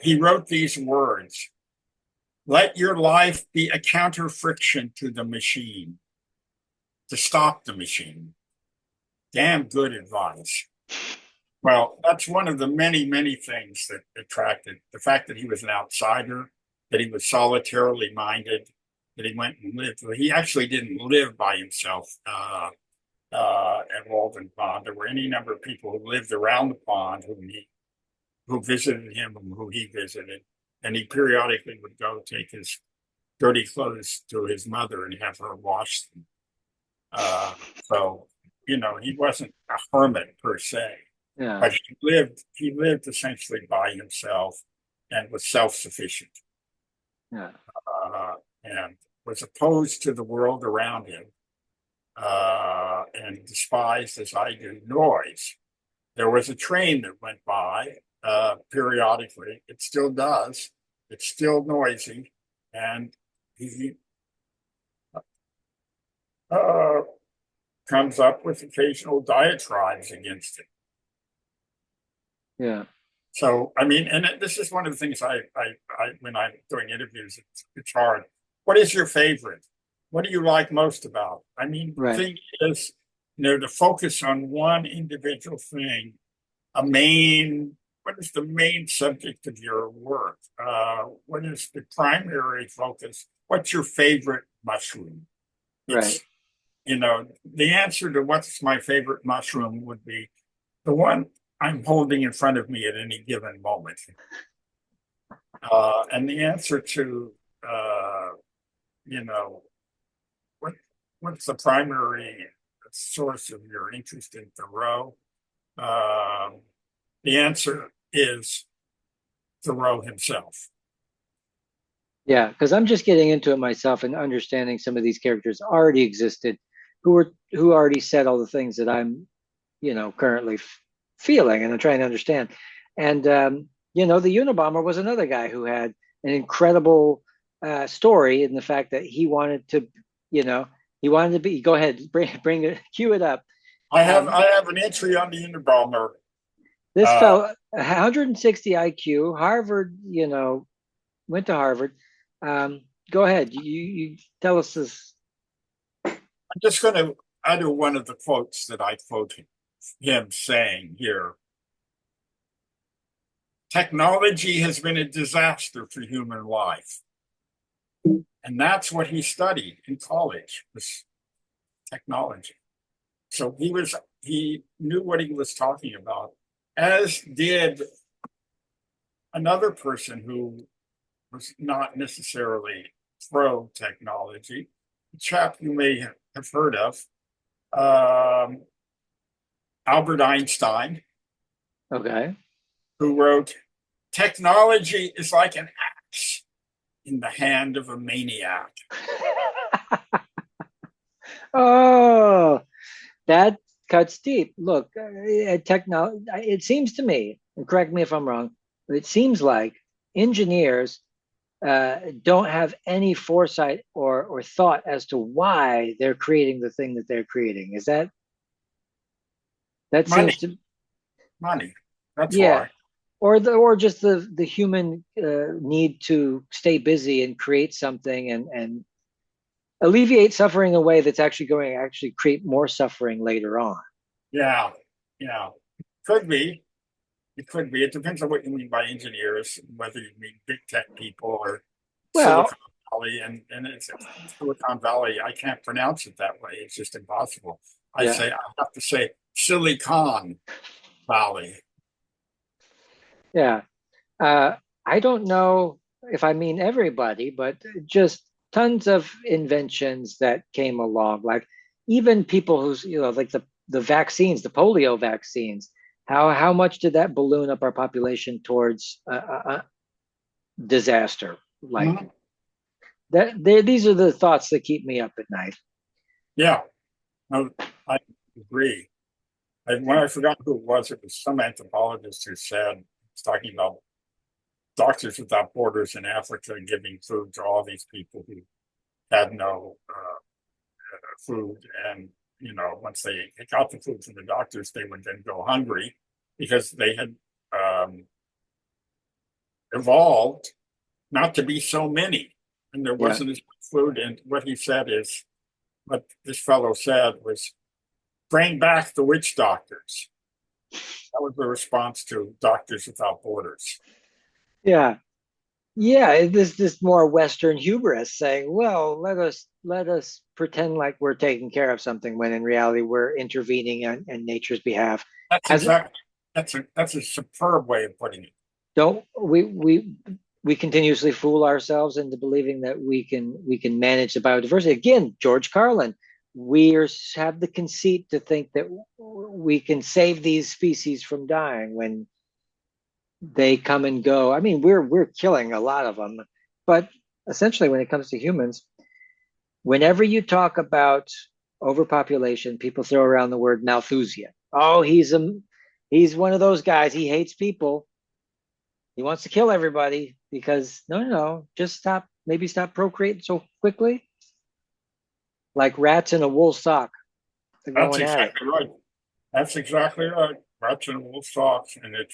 He wrote these words: "Let your life be a counter friction to the machine, to stop the machine." Damn good advice. Well, that's one of the many, many things that attracted the fact that he was an outsider, that he was solitarily minded, that he went and lived. He actually didn't live by himself at Walden Pond. There were any number of people who lived around the pond who visited him and who he visited. And he periodically would go take his dirty clothes to his mother and have her wash them. So, he wasn't a hermit per se. Yeah. But he lived essentially by himself and was self-sufficient. Yeah. And was opposed to the world around him, and despised, as I do, noise. There was a train that went by periodically. It still does. It's still noisy, and he comes up with occasional diatribes against it. Yeah. So, I mean, and this is one of the things I when I'm doing interviews, it's hard. What is your favorite? What do you like most about it? I mean, the Right. thing is, to focus on one individual thing, what is the main subject of your work? What is the primary focus? What's your favorite mushroom? Right. The answer to what's my favorite mushroom would be the one I'm holding in front of me at any given moment. And the answer to, what's the primary source of your interest in Thoreau? The answer is Thoreau himself. Yeah, because I'm just getting into it myself and understanding some of these characters already existed, who already said all the things that I'm, currently feeling and I'm trying to understand. And the Unabomber was another guy who had an incredible story in the fact that he wanted to, he wanted to be. Go ahead, bring it, cue it up. I have an entry on the Unabomber. This fellow, 160 IQ, Harvard, went to Harvard. Go ahead, you tell us this. I'm just going to utter one of the quotes that I quote him saying here. Technology has been a disaster for human life. And that's what he studied in college, was technology. So he knew what he was talking about, as did another person who was not necessarily pro technology, a chap you may have heard of, Albert Einstein. Okay. Who wrote, "Technology is like an axe in the hand of a maniac." Oh, that cuts deep. Look, technology. It seems to me, and correct me if I'm wrong, but it seems like engineers don't have any foresight or thought as to why they're creating the thing that they're creating. Is that Money, seems to money. That's yeah, why. or just the human need to stay busy and create something and alleviate suffering in a way that's actually going to actually create more suffering later on. Yeah, yeah. Could be. It could be. It depends on what you mean by engineers, whether you mean big tech people or Well, Silicon Valley. And it's Silicon Valley. I can't pronounce it that way. It's just impossible. I yeah, have to say Silicon Valley. yeah. I don't know if I mean everybody, but just tons of inventions that came along, like even people who's, like the vaccines, the polio vaccines. How much did that balloon up our population towards disaster? Like Mhm. that. These are the thoughts that keep me up at night. Yeah, no, I agree. And when I forgot who it was some anthropologist who said, was talking about Doctors Without Borders in Africa giving food to all these people who had no food, and once they got the food from the doctors, they would then go hungry because they had evolved not to be so many, and there Yeah. wasn't as much food. And what this fellow said was, "Bring back the witch doctors." That was the response to Doctors Without Borders. Yeah. Yeah, this more Western hubris saying, "Well, let us pretend like we're taking care of something when in reality we're intervening on nature's behalf." That's Has exactly that's a superb way of putting it. don't we continuously fool ourselves into believing that we can manage the biodiversity? Again, George Carlin, have the conceit to think that we can save these species from dying when they come and go. I mean, we're killing a lot of them, but essentially, when it comes to humans, whenever you talk about overpopulation, people throw around the word Malthusian. Oh, he's one of those guys. He hates people. He wants to kill everybody because no, just stop. Maybe stop procreating so quickly, like rats in a wool sock. They're That's going at it. exactly right. That's exactly right. Rats and wool socks, and it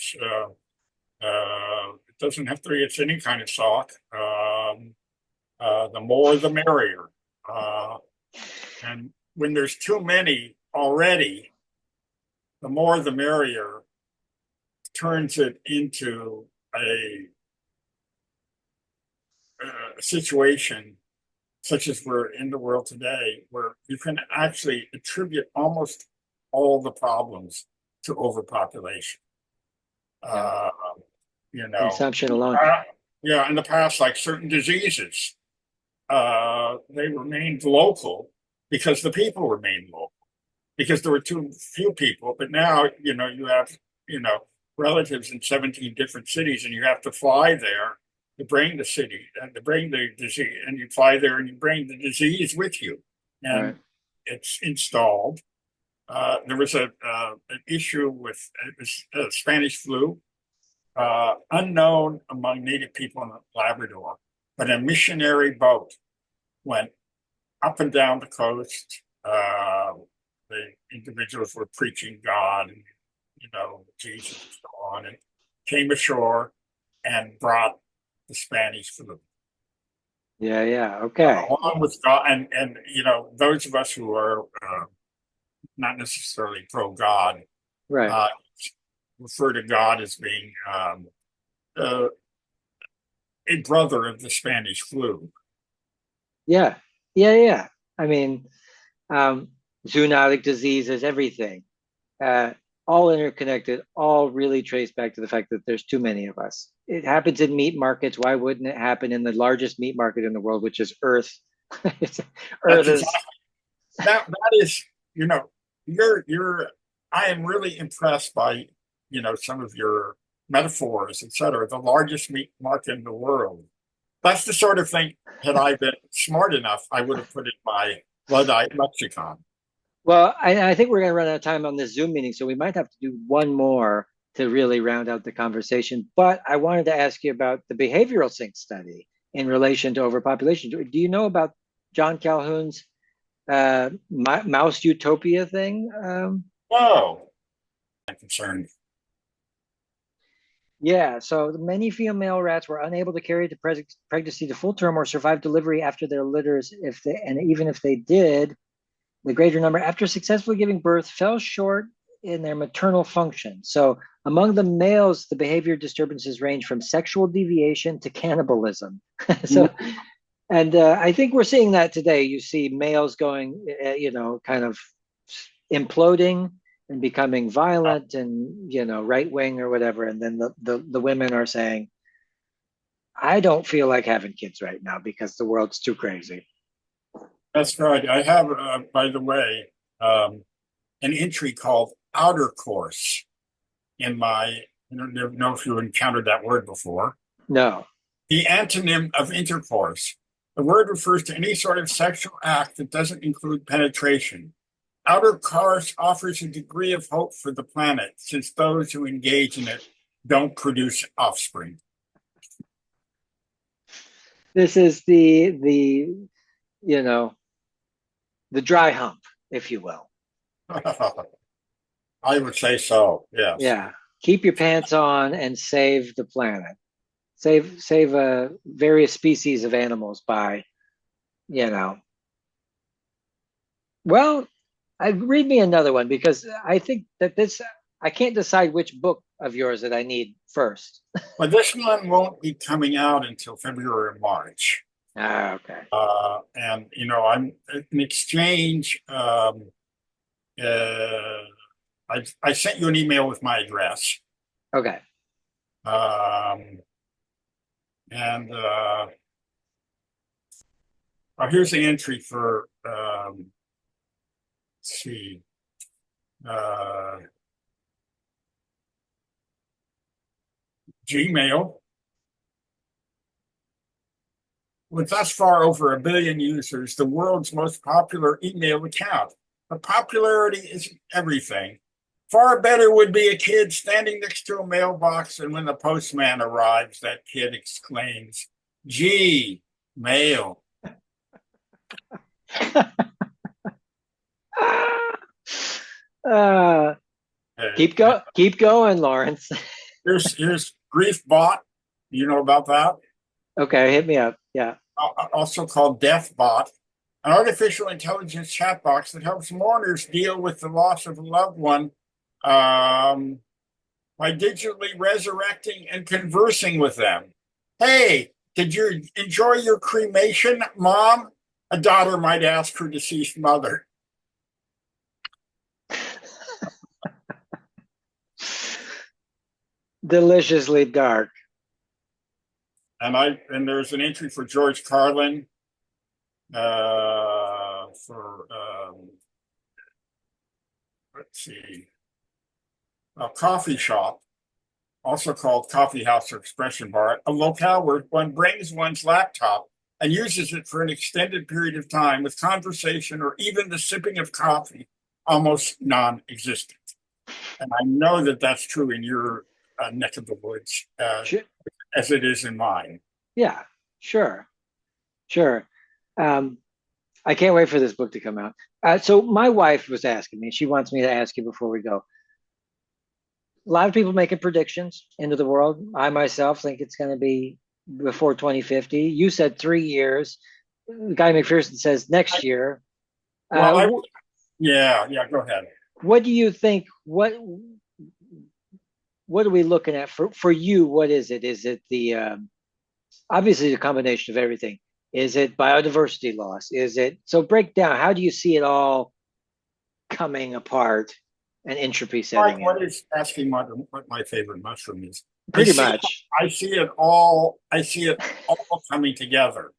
doesn't have to be. It's any kind of sock. The more, the merrier. Uh, and when there's too many already, the more, the merrier turns it into a situation such as we're in the world today, where you can actually attribute almost all the problems to overpopulation. Uh, Consumption alone. yeah, in the past, like certain diseases, they remained local because the people remained local, because there were too few people. But now, you have, relatives in 17 different cities, and you have to fly there to bring the city and to bring the disease, and you fly there and you bring the disease with you, and Right. it's installed. There was an issue with Spanish flu, unknown among native people in Labrador, but a missionary boat went up and down the coast. The individuals were preaching God and, Jesus and so on, and came ashore and brought the Spanish flu. Yeah. Okay. Along with God, and those of us who are not necessarily pro God, Right. uh, refer to God as being uh, a brother of the Spanish flu. Yeah. Yeah. I mean, um, zoonotic diseases, everything, uh, all interconnected, all really trace back to the fact that there's too many of us. It happens in meat markets. Why wouldn't it happen in the largest meat market in the world, which is Earth? Earth That's is, exactly that is, you know, you're I am really impressed by, some of your metaphors, etc. The largest meat market in the world. That's the sort of thing, had I been smart enough, I would have put in my Lite Lexicon. well, I think we're going to run out of time on this Zoom meeting, so we might have to do one more to really round out the conversation. But I wanted to ask you about the behavioral sync study in relation to overpopulation. Do you know about John Calhoun's mouse utopia thing? Oh, I'm concerned. Yeah, so many female rats were unable to carry the pregnancy to full term or survive delivery after their litters. And even if they did, the greater number, after successfully giving birth, fell short in their maternal function. So among the males, the behavior disturbances range from sexual deviation to cannibalism. So, and I think we're seeing that today. You see males going, kind of imploding and becoming violent and right wing or whatever, and then the women are saying, I don't feel like having kids right now because the world's too crazy. That's right. I have, by the way, an entry called outer course in my. I don't know if you encountered that word before. No. The antonym of intercourse. The word refers to any sort of sexual act that doesn't include penetration. Outer course offers a degree of hope for the planet, since those who engage in it don't produce offspring. This is the the dry hump, if you will. I would say so. Yes. Yeah. Keep your pants on and save the planet. Save various species of animals by, you know. Well, read me another one because I think that this I can't decide which book of yours that I need first. But this one won't be coming out until February or March. Ah, okay. And I'm in exchange. I sent you an email with my address. Okay. Um, and here's the entry for let's see. Uh, Gmail. With thus far over 1 billion users, the world's most popular email account. But popularity isn't everything. Far better would be a kid standing next to a mailbox, and when the postman arrives, that kid exclaims, "Gee, mail." uh, keep going, Lawrence. Here's Grief Bot. You know about that? Okay, hit me up. Yeah. Also called Death Bot, an artificial intelligence chat box that helps mourners deal with the loss of a loved one by digitally resurrecting and conversing with them. Hey, did you enjoy your cremation, Mom? A daughter might ask her deceased mother. Deliciously dark. And there's an entry for George Carlin for let's see, a coffee shop, also called coffee house or expression bar, a locale where one brings one's laptop and uses it for an extended period of time with conversation or even the sipping of coffee almost non-existent. And I know that that's true in your neck of the woods, as it is in mine. Yeah, sure. I can't wait for this book to come out. So my wife was asking me, she wants me to ask you before we go. A lot of people making predictions into the world. I myself think it's going to be before 2050. You said 3 years. Guy McPherson says next year. Well, yeah, go ahead. What do you think? What are we looking at for you? What is it? Is it the obviously the combination of everything? Is it biodiversity loss? Is it so? Break down. How do you see it all coming apart and entropy setting in? What is asking what my favorite mushroom is? Pretty much. I see it all coming together.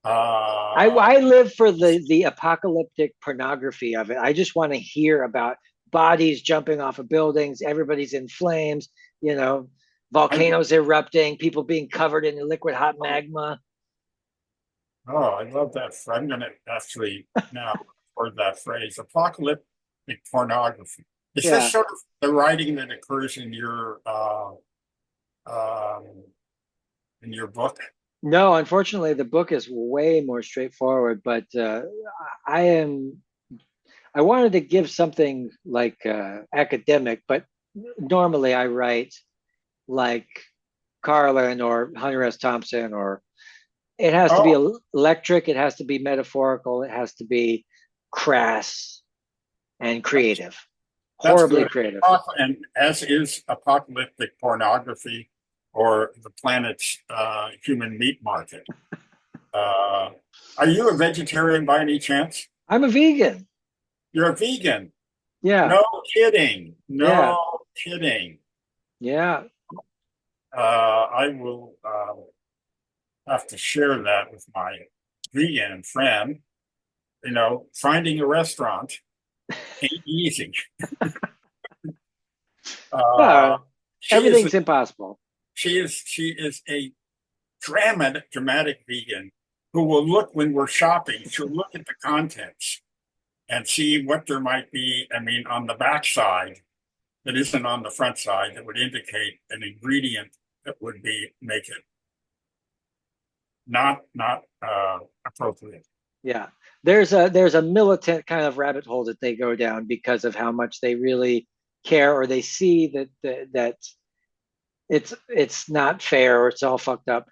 I live for the apocalyptic pornography of it. I just want to hear about bodies jumping off of buildings, everybody's in flames, volcanoes erupting, people being covered in liquid hot magma. Oh, I love that. I'm going to actually now word that phrase, apocalyptic pornography. Is this sort of the writing that occurs in your book? No, unfortunately, the book is way more straightforward. But I wanted to give something like academic, but normally I write like Carlin or Hunter S. Thompson, or it has to be electric, it has to be metaphorical, it has to be crass and creative. Horribly creative. And as is apocalyptic pornography or the planet's human meat market. Are you a vegetarian by any chance? I'm a vegan. You're a vegan? Yeah. No kidding. No kidding. Yeah. I will have to share that with my vegan friend. Finding a restaurant ain't easy. Everything's impossible. She is a dramatic vegan who will look when we're shopping. She'll look at the contents and see what there might be. On the back side that isn't on the front side that would indicate an ingredient that would make it not appropriate. Yeah. There's a militant kind of rabbit hole that they go down because of how much they really care, or they see that it's not fair, or it's all fucked up.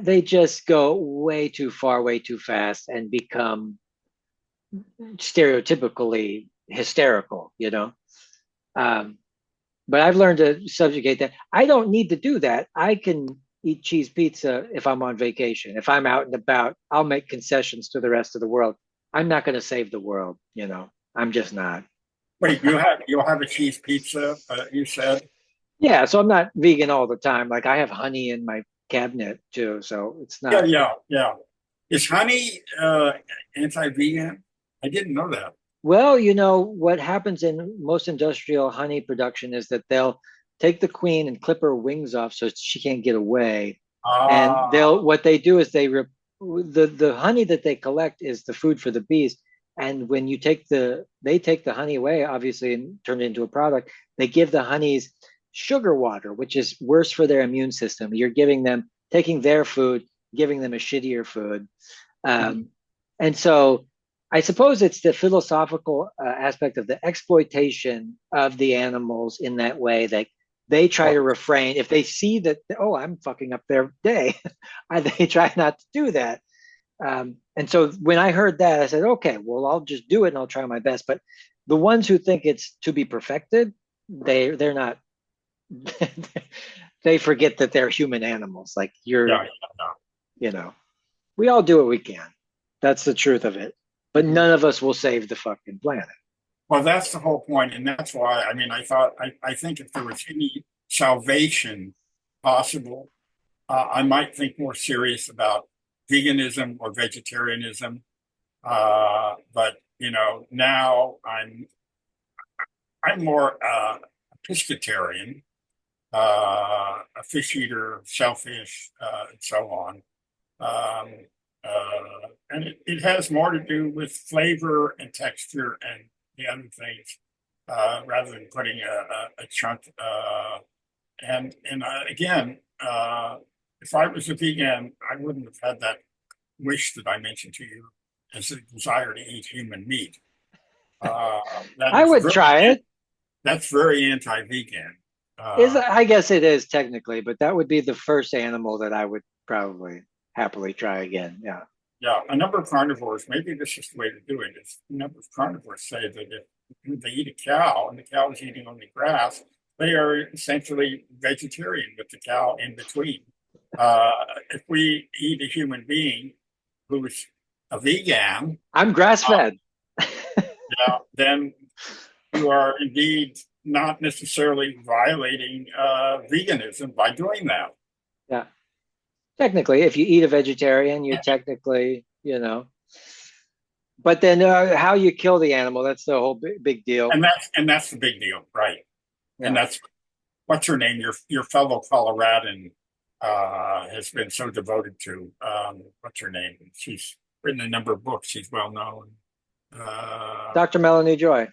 They just go way too far, way too fast, and become stereotypically hysterical, you know. Um, but I've learned to subjugate that. I don't need to do that. I can eat cheese pizza if I'm on vacation. If I'm out and about, I'll make concessions to the rest of the world. I'm not going to save the world, you know. I'm just not. Wait, you'll have a cheese pizza, you said? Yeah, so I'm not vegan all the time. Like I have honey in my cabinet too, so it's Yeah, not. yeah, yeah. Is honey anti-vegan? I didn't know that. Well, you know, what happens in most industrial honey production is that they'll take the queen and clip her wings off so she can't get away. And Ah, what they do is the honey that they collect is the food for the bees. And when they take the honey away, obviously, and turn it into a product, they give the honeys sugar water, which is worse for their immune system. You're taking their food, giving them a shittier food. mhm. Um, and so I suppose it's the philosophical aspect of the exploitation of the animals in that way that they try to Well, refrain. If they see that, oh, I'm fucking up their day, they try not to do that. And so when I heard that, I said, okay, well, I'll just do it and I'll try my best. But the ones who think it's to be perfected, they're not. They forget that they're human animals. Like yeah, yeah, you know, we all do what we can. That's the truth of it. yeah. But Mhm. none of us will save the fucking planet. Well, that's the whole point, and that's why, I mean, I think if there was any salvation possible, I might think more serious about veganism or vegetarianism. But you know, now I'm more pescatarian, a fish eater, shellfish, and so on. Um, and it has more to do with flavor and texture and the other things, rather than putting a chunk. And again, if I was a vegan, I wouldn't have had that wish that I mentioned to you as a desire to eat human meat. Uh, that I is would very try it. that's very anti-vegan. Is Uh, I guess it is technically, but that would be the first animal that I would probably happily try again. Yeah. yeah, a number of carnivores, maybe this is the way to do it. Is a number of carnivores say that if they eat a cow and the cow is eating only grass, they are essentially vegetarian with the cow in between. Uh, if we eat a human being who's a vegan, I'm grass uh, fed. yeah, then you are indeed not necessarily violating veganism by doing that. Yeah. Technically, if you eat a vegetarian, you're technically, but then how you kill the animal, that's the whole big deal. And that's the big deal, right? And Yeah. that's what's her name? Your fellow Coloradan has been so devoted to. What's her name? She's written a number of books. She's well known. Dr. Melanie Joy,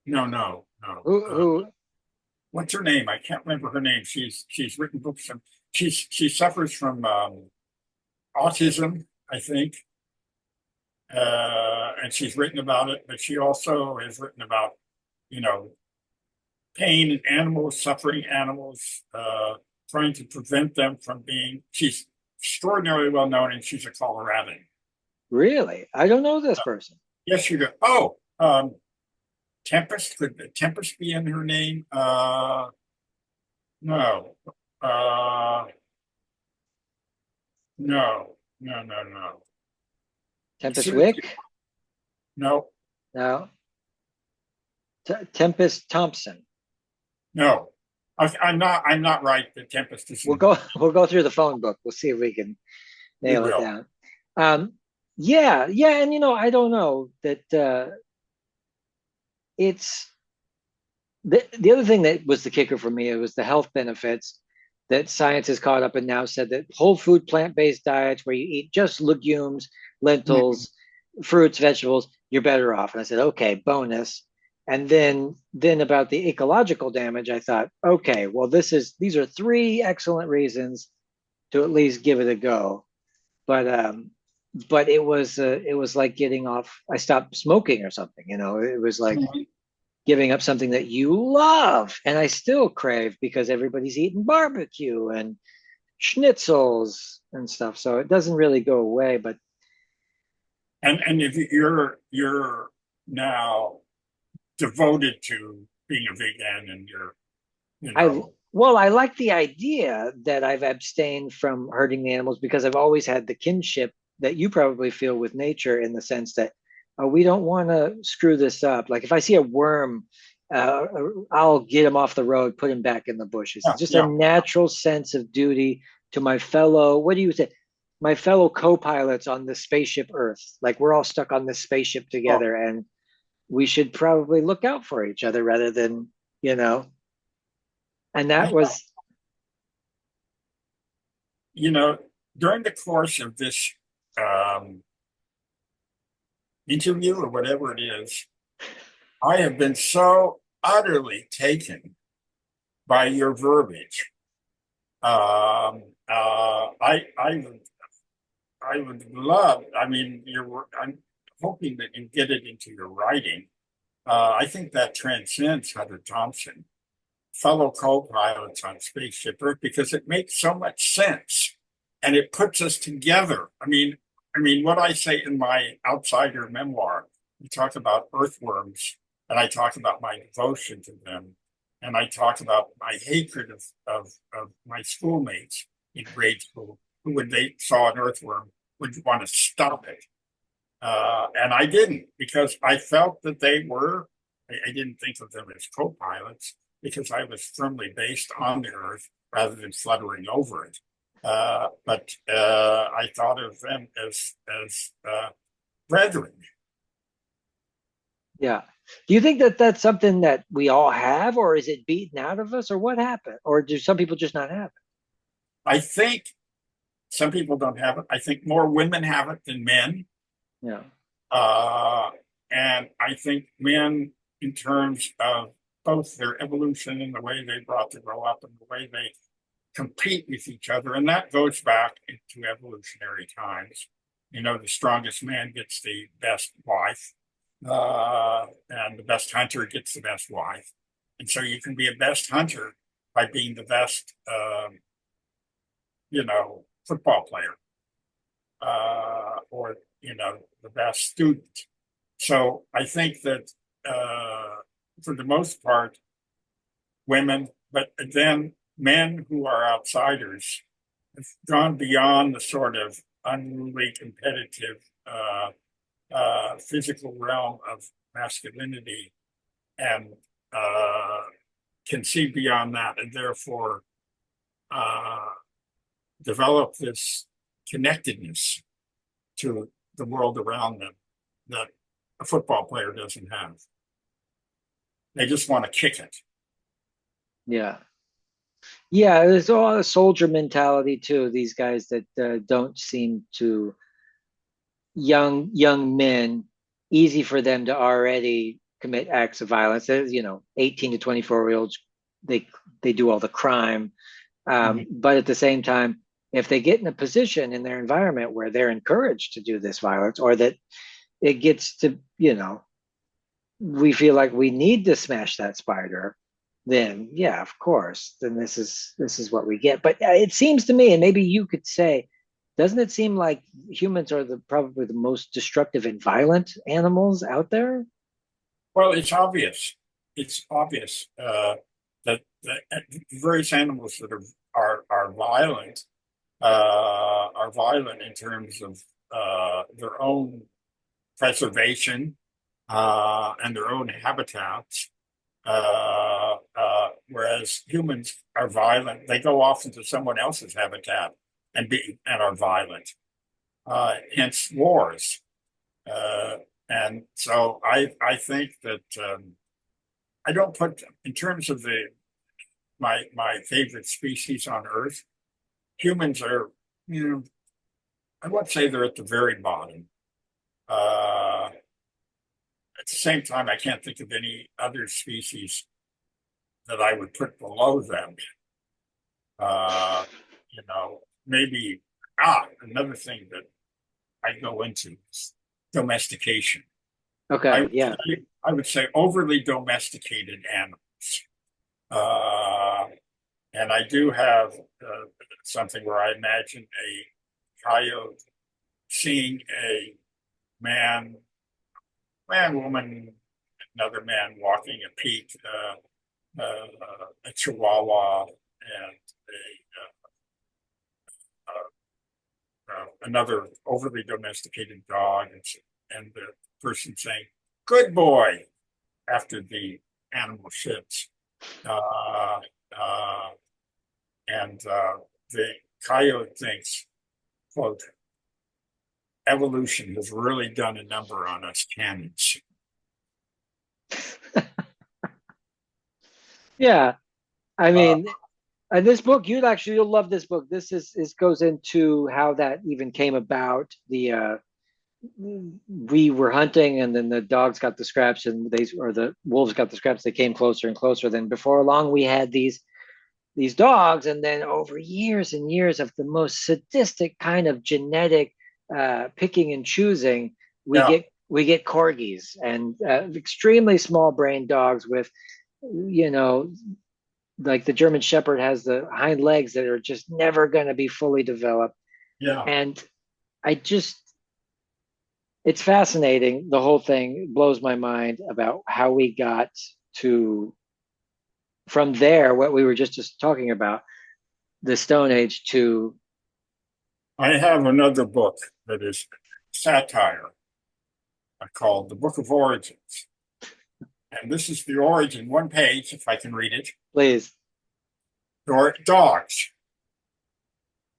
No, no, no. who What's her name? I can't remember her name. She's written books. She suffers from autism, I think, and she's written about it. But she also has written about, you know, pain in animals, suffering animals, trying to prevent them from being. She's extraordinarily well known, and she's a Coloradan. really? I don't know this person. Yes, you do. Oh, Tempest. Could Tempest be in her name? No. Uh, no. No. No. No. Tempest Seriously, Wick? no. No. Tempest Thompson. No. I'm not. I'm not right. The Tempest is We'll in. go we'll go through the phone book. We'll see if we can We nail it will. down. Yeah, yeah, and I don't know that it's the other thing that was the kicker for me. It was the health benefits that science has caught up and now said that whole food plant-based diets where you eat just legumes, Mhm. lentils, fruits, vegetables, you're better off. And I said, okay, bonus. And then about the ecological damage, I thought, okay, well, these are three excellent reasons to at least give it a go. But but it was like getting off. I stopped smoking or something. You know, it was like Mhm. giving up something that you love, and I still crave because everybody's eating barbecue and schnitzels and stuff. So it doesn't really go away. But And if you're now devoted to being a vegan and you're, you I know, well, I like the idea that I've abstained from hurting the animals because I've always had the kinship that you probably feel with nature in the sense that we don't want to screw this up. Like if I see a worm, I'll get him off the road, put him back in the bushes. yeah, It's just a yeah. natural sense of duty to my fellow, what do you say? My fellow co-pilots on the spaceship Earth. Like we're all stuck on this spaceship Oh, together and we should probably look out for each other rather than, you know, and I that know. was You know, during the course of this um, interview or whatever it is, I have been so utterly taken by your verbiage. I would love. I mean, I'm hoping that you get it into your writing. I think that transcends Hunter Thompson, fellow co-pilots on Spaceship Earth, because it makes so much sense, and it puts us together. I mean, what I say in my outsider memoir, we talk about earthworms, and I talk about my devotion to them, and I talk about my hatred of my schoolmates in grade school, who, when they saw an earthworm, would want to stop it. And I didn't because I felt that they were, I didn't think of them as co pilots because I was firmly based on the earth rather than fluttering over it. But I thought of them as brethren. Yeah. Do you think that that's something that we all have, or is it beaten out of us, or what happened? Or do some people just not have I think some people don't have it. I think more women have it than men. it? Yeah. Uh, and I think men, in terms of both their evolution and the way they brought to grow up and the way they compete with each other. And that goes back into evolutionary times. You know, the strongest man gets the best wife, and the best hunter gets the best wife. And so you can be a best hunter by being the best, football player, or, the best student. So I think that for the most part, women, but then men who are outsiders have gone beyond the sort of unruly, competitive, physical realm of masculinity and uh, can see beyond that and therefore uh, develop this connectedness to the world around them that a football player doesn't have. They just want to kick it. Yeah. Yeah. There's all a soldier mentality too. These guys that don't seem to young men, easy for them to already commit acts of violence. There's, 18 to 24-year olds, they they do all the crime. Mhm. But at the same time, if they get in a position in their environment where they're encouraged to do this violence, or that it gets to, we feel like we need to smash that spider, then yeah, of course, then this is what we get. But it seems to me, and maybe you could say, doesn't it seem like humans are the probably the most destructive and violent animals out there? Well, it's obvious. It's obvious that various animals that are violent in terms of their own preservation and their own habitats. Whereas humans are violent, they go off into someone else's habitat and are violent. Hence wars. Uh, and so I think that I don't put in terms of my favorite species on Earth. Humans are, you know, I would say they're at the very bottom. Uh, at the same time, I can't think of any other species that I would put below them. Uh, Maybe another thing that I go into is domestication. Okay, yeah. I would say overly domesticated animals. Uh, and I do have something where I imagine a coyote seeing a man, woman, another man walking a peak, a chihuahua, and another overly domesticated dog, and the person saying, "Good boy," after the animal shits. Uh, uh, and the coyote thinks, quote, "Evolution has really done a number on us canids." Yeah. I Uh, mean, and this book, you'll love this book. This is goes into how that even came about. We were hunting, and then the dogs got the scraps, and the wolves got the scraps. They came closer and closer. Then before long, we had these dogs, and then over years and years of the most sadistic kind of genetic picking and choosing, yeah, we get corgis and extremely small brain dogs with, you know, like the German Shepherd has the hind legs that are just never going to be fully developed. yeah. And I just, it's fascinating. The whole thing blows my mind about how we got to, from there, what we were just talking about, the Stone Age to, I have another book that is satire called The Book of Origins. And this is the origin, one page, if I can read it. please. Dogs.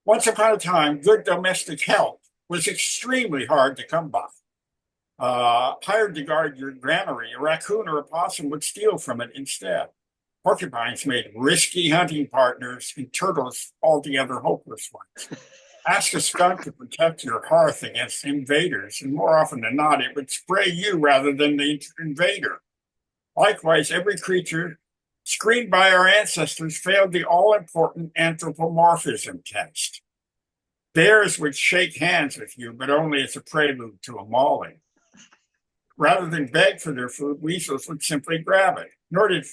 Once upon a time, good domestic help was extremely hard to come by. Hired to guard your granary, a raccoon or a possum would steal from it instead. Porcupines made risky hunting partners, and turtles altogether hopeless ones. Ask a skunk to protect your hearth against invaders, and more often than not, it would spray you rather than the invader. Likewise, every creature screened by our ancestors failed the all-important anthropomorphism test. Bears would shake hands with you, but only as a prelude to a mauling. Rather than beg for their food, weasels would simply grab it. Nor did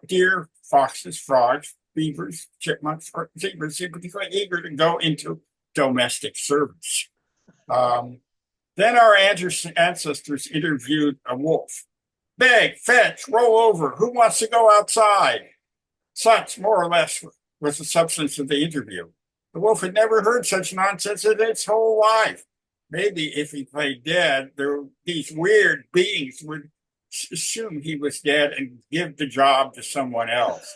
deer, foxes, frogs, beavers, chipmunks, or zebras seem particularly eager to go into domestic service. Then our ancestors interviewed a wolf. Beg, fetch, roll over. Who wants to go outside? Such, more or less, was the substance of the interview. The wolf had never heard such nonsense in its whole life. Maybe if he played dead, these weird beings would assume he was dead and give the job to someone else.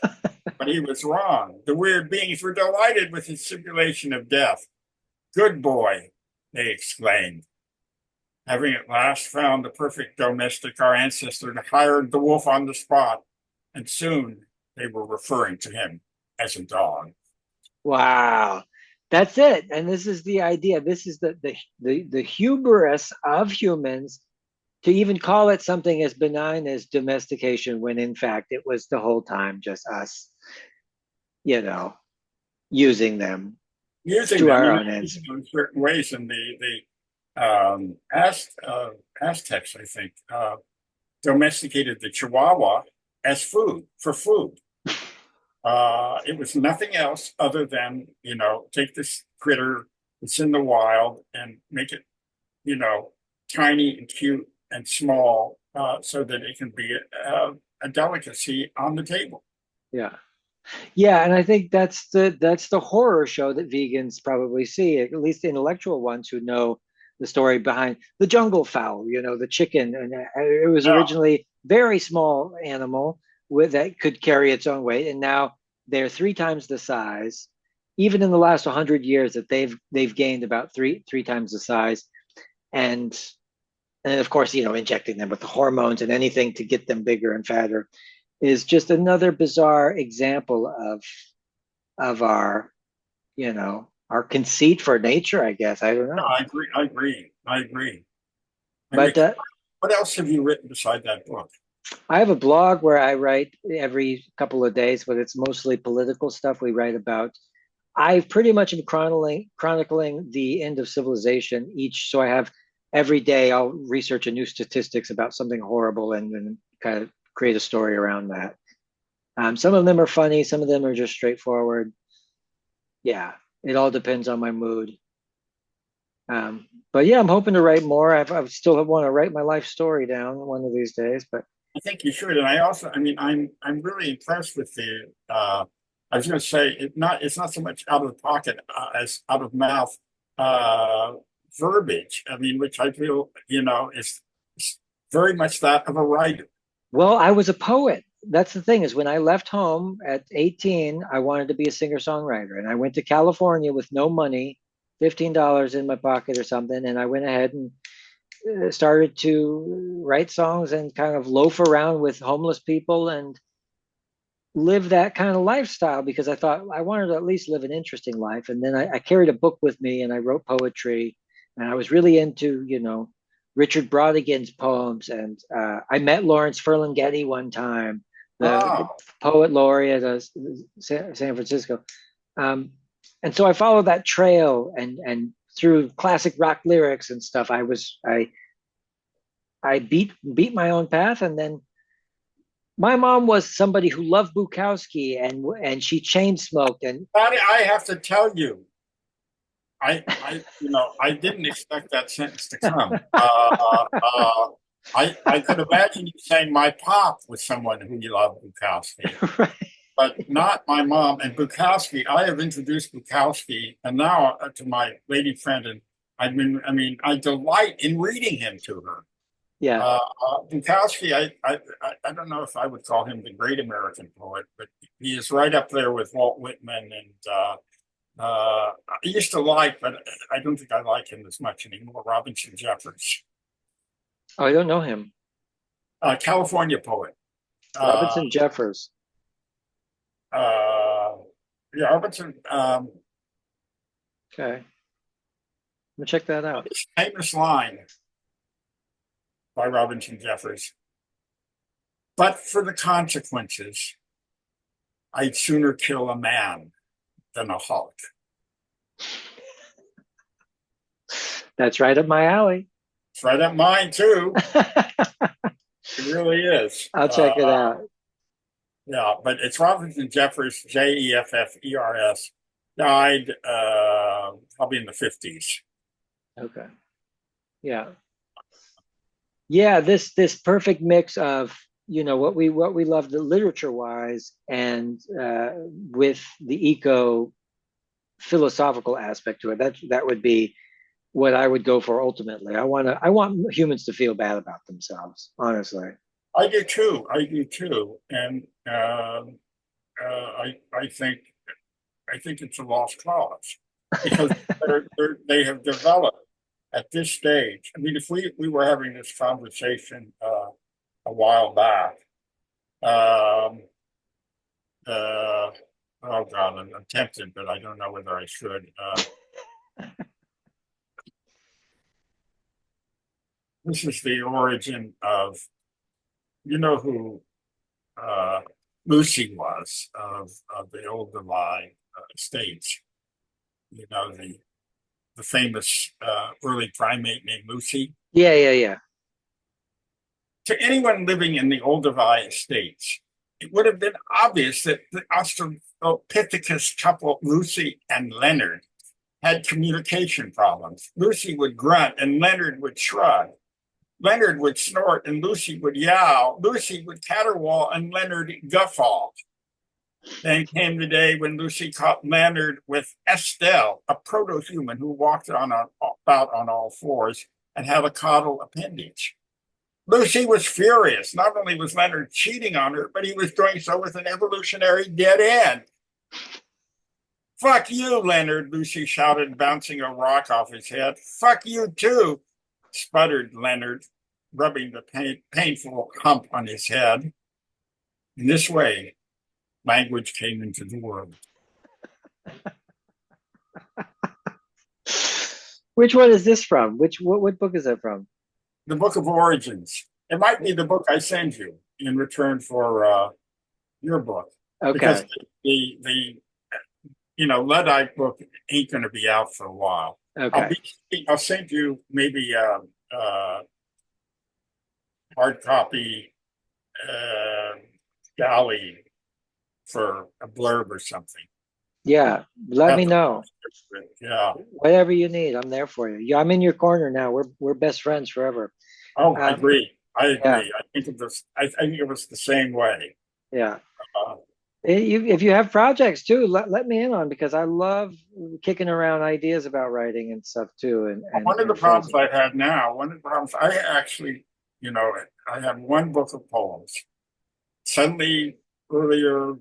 But he was wrong. The weird beings were delighted with his simulation of death. Good boy, they exclaimed. Having at last found the perfect domestic, our ancestor hired the wolf on the spot, and soon they were referring to him as a dog. Wow. That's it. And this is the idea. This is the hubris of humans to even call it something as benign as domestication, when in fact it was the whole time just us, you know, using them Using to them our own ends. in certain ways, and the Aztecs, I think, domesticated the Chihuahua as food for food. It was nothing else other than, take this critter that's in the wild and make it, tiny and cute and small, so that it can be a delicacy on the table. Yeah. Yeah, and I think that's the horror show that vegans probably see, at least the intellectual ones who know the story behind the jungle fowl, the chicken, and it was Yeah, originally very small animal that could carry its own weight, and now they're three times the size. Even in the last 100 years, that they've gained about three times the size, and of course, injecting them with the hormones and anything to get them bigger and fatter is just another bizarre example of our, our conceit for nature, I guess. I don't know. I agree. I agree. But What else have you written beside that book? I have a blog where I write every couple of days, but it's mostly political stuff. We write about I pretty much am chronicling the end of civilization each. So I have every day I'll research a new statistics about something horrible and then kind of create a story around that. Some of them are funny, some of them are just straightforward. Yeah, it all depends on my mood. But yeah, I'm hoping to write more. I still want to write my life story down one of these days. But I think you should. And I also, I mean, I'm really impressed with the. I was going to say it's not so much out of the pocket as out of mouth uh, verbiage. I mean, which I feel is very much that of a writer. well, I was a poet. That's the thing is when I left home at 18, I wanted to be a singer-songwriter, and I went to California with no money, $15 in my pocket or something, and I went ahead and started to write songs and kind of loaf around with homeless people and live that kind of lifestyle because I thought I wanted to at least live an interesting life. And then I carried a book with me and I wrote poetry, and I was really into, Richard Brautigan's poems. And I met Lawrence Ferlinghetti one time, the Ah, poet laureate of San Francisco. And so I followed that trail and through classic rock lyrics and stuff, I beat my own path. And then my mom was somebody who loved Bukowski and she chain smoked and Patty, I have to tell you, I didn't expect that sentence to come. I could imagine you saying my pop was someone who you loved Bukowski, right. but not my mom. And Bukowski, I have introduced Bukowski, and now to my lady friend, and I mean, I delight in reading him to her. Yeah. Bukowski, I don't know if I would call him the great American poet, but he is right up there with Walt Whitman and I used to like, but I don't think I like him as much anymore. Robinson Jeffers, Oh, I don't know him. California poet. Uh, Robinson Jeffers. uh, yeah, Robinson. Okay. Let me check that out. This famous line by Robinson Jeffers. But for the consequences, I'd sooner kill a man than a Hulk. That's right up my alley. It's right up mine too. It really is. I'll check it out. Yeah, but it's Robinson Jeffers, Jeffers, died probably in the 50s. Okay. Yeah. Yeah, this perfect mix of what we love the literature wise and with the eco philosophical aspect to it. That would be what I would go for ultimately. I want humans to feel bad about themselves, honestly. I do too. I do too. And I think it's a lost cause because they have developed at this stage. I mean, if we were having this conversation a while back, um, uh, oh God, I'm tempted, but I don't know whether I should. This is the origin of, you know who uh, Lucy was of the old Lie states. You know the famous early primate named Lucy. Yeah, yeah, yeah. To anyone living in the Olduvai estates, it would have been obvious that the Australopithecus couple, Lucy and Leonard, had communication problems. Lucy would grunt and Leonard would shrug. Leonard would snort and Lucy would yowl. Lucy would caterwaul and Leonard guffaw. Then came the day when Lucy caught Leonard with Estelle, a proto-human who walked about on all fours and had a caudal appendage. Lucy was furious. Not only was Leonard cheating on her, but he was doing so with an evolutionary dead end. Fuck you, Leonard, Lucy shouted, bouncing a rock off his head. Fuck you, too, sputtered Leonard, rubbing the painful hump on his head. In this way, language came into the world. Which one is this from? What book is that from? The Book of Origins. It might be the book I send you in return for your book, because Okay. the Luddite book ain't going to be out for a while. Okay. I'll send you maybe hard copy galley for a blurb or something. Yeah. Let me know. Yeah. Whatever you need, I'm there for you. Yeah, I'm in your corner now. We're best friends forever. Oh, I agree. I Yeah. agree. I think it was the same way. Yeah. Uh, If you have projects too, let me in on, because I love kicking around ideas about writing and stuff too. One of the And problems phrasing. I've had now, one of the problems I actually, I have one book of poems. Suddenly, earlier,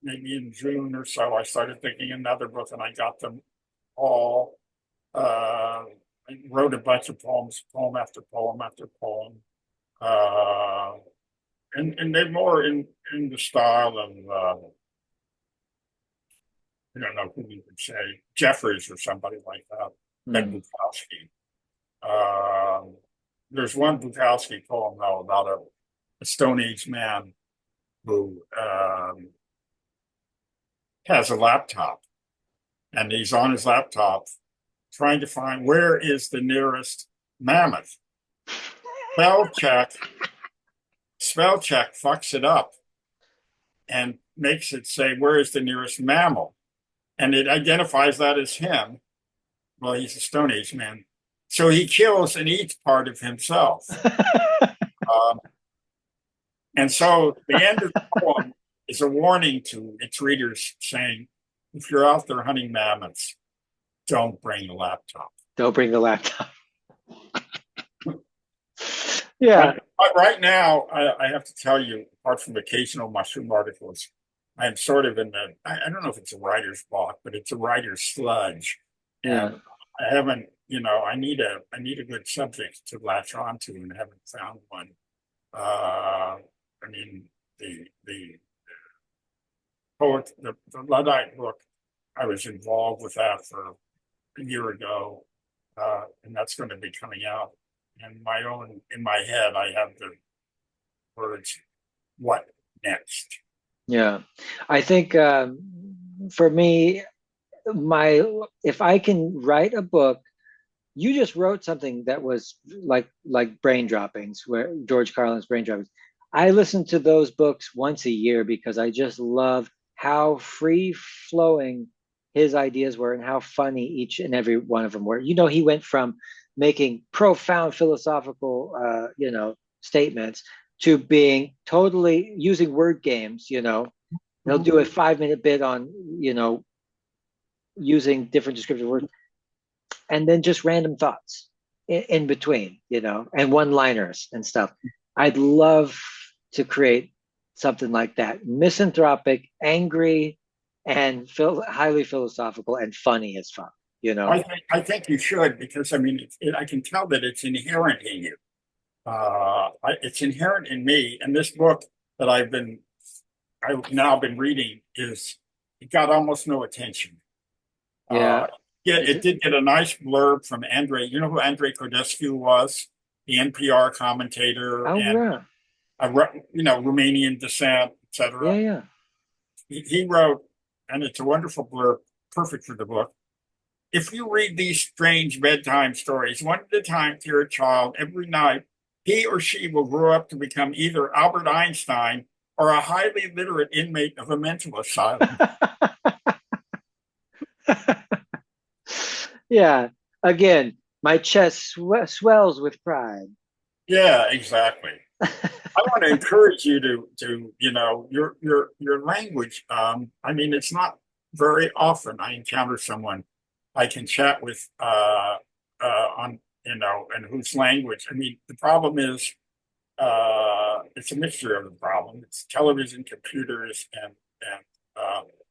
maybe in June or so, I started thinking another book, and I got them all. I wrote a bunch of poems, poem after poem after poem, uh, and they're more in the style of I don't know who you would say, Jeffers or somebody like that, than Mm. Bukowski. There's one Bukowski poem though about a Stone Age man who has a laptop, and he's on his laptop trying to find where is the nearest mammoth. Spell check, spell check fucks it up and makes it say where is the nearest mammal, and it identifies that as him. Well, he's a Stone Age man, so he kills and eats part of himself. And so the end of the poem is a warning to its readers saying, if you're out there hunting mammoths, don't bring a laptop. Don't bring the laptop. Yeah. But right now, I have to tell you, apart from occasional mushroom articles, I'm sort of in I don't know if it's a writer's block, but it's a writer's sludge. Yeah. And I haven't, I need a good subject to latch onto and haven't found one. I mean, the the Luddite book, I was involved with that for a year ago, and that's going to be coming out. And in my head, I have the words, "What next?" Yeah. I think for me, if I can write a book, you just wrote something that was like brain droppings, where George Carlin's brain droppings. I listen to those books once a year because I just love how free flowing his ideas were and how funny each and every one of them were. He went from making profound philosophical, statements to being totally using word games. He'll do a 5-minute bit on, using different descriptive words, and then just random thoughts in between, and one-liners and stuff. I'd love to create something like that, misanthropic, angry, and highly philosophical and funny as fuck. I think you should, because I mean, I can tell that it's inherent in you. It's inherent in me, and this book that I've now been reading it got almost no attention. Yeah. Yeah, it did get a nice blurb from Andrei. You know who Andrei Codescu was? The NPR commentator Oh, and yeah. Romanian descent, Yeah, etc. yeah. He wrote, and it's a wonderful blurb, perfect for the book. If you read these strange bedtime stories one at a time to your child every night, he or she will grow up to become either Albert Einstein or a highly literate inmate of a mental asylum. Yeah. Again, my chest swells with pride. Yeah, exactly. I want to encourage you to your language. I mean, it's not very often I encounter someone I can chat with on and whose language. I mean, the problem is it's a mixture of the problem. It's television, computers, and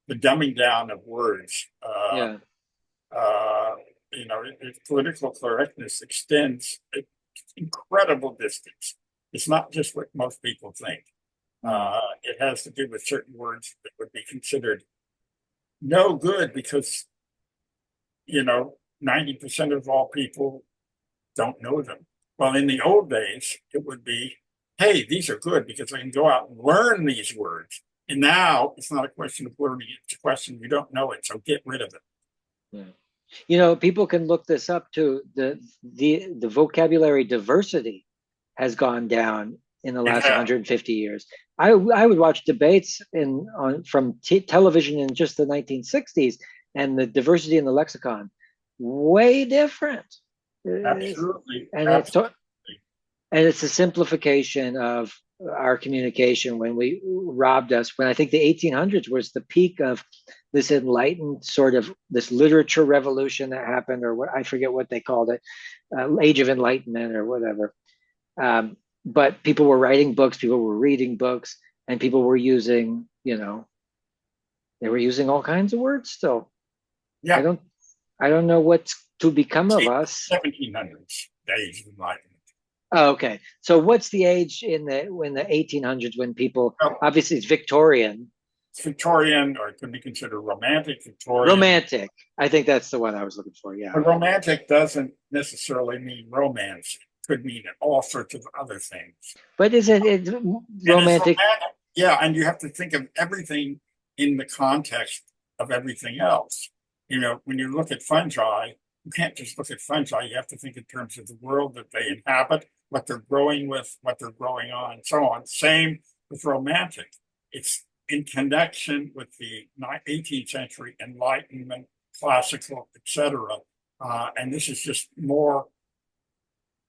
the dumbing down of words. Yeah. Political correctness extends an incredible distance. It's not just what most people think. It has to do with certain words that would be considered no good because, 90% of all people don't know them. Well, in the old days, it would be, hey, these are good because I can go out and learn these words And now it's not a question of learning it, it's a question you don't know it, so get rid of it. Yeah. You know, people can look this up too. The vocabulary diversity has gone down in the last 150 years. I would watch debates from television in just the 1960s, and the diversity in the lexicon way different. Absolutely. And Absolutely. it's a simplification of our communication when we robbed us. When I think the 1800s was the peak of this enlightened sort of this literature revolution that happened, or what I forget what they called it, age of enlightenment or whatever. But people were writing books, people were reading books, and people were using, they were using all kinds of words still. Yeah. I don't know what's to become of us. 1700s, the age of enlightenment. Oh, okay. So what's the age in the 1800s when people, obviously it's Victorian. It's Victorian, or it could be considered romantic Victorian. Romantic. I think that's the one I was looking for, yeah. But romantic doesn't necessarily mean romance. It could mean all sorts of other things. But isn't it romantic? Yeah, and you have to think of everything in the context of everything else. When you look at fungi, you can't just look at fungi. You have to think in terms of the world that they inhabit, what they're growing with, what they're growing on, and so on. Same with romantic. It's in connection with the 18th century Enlightenment, classical, etc. And this is just more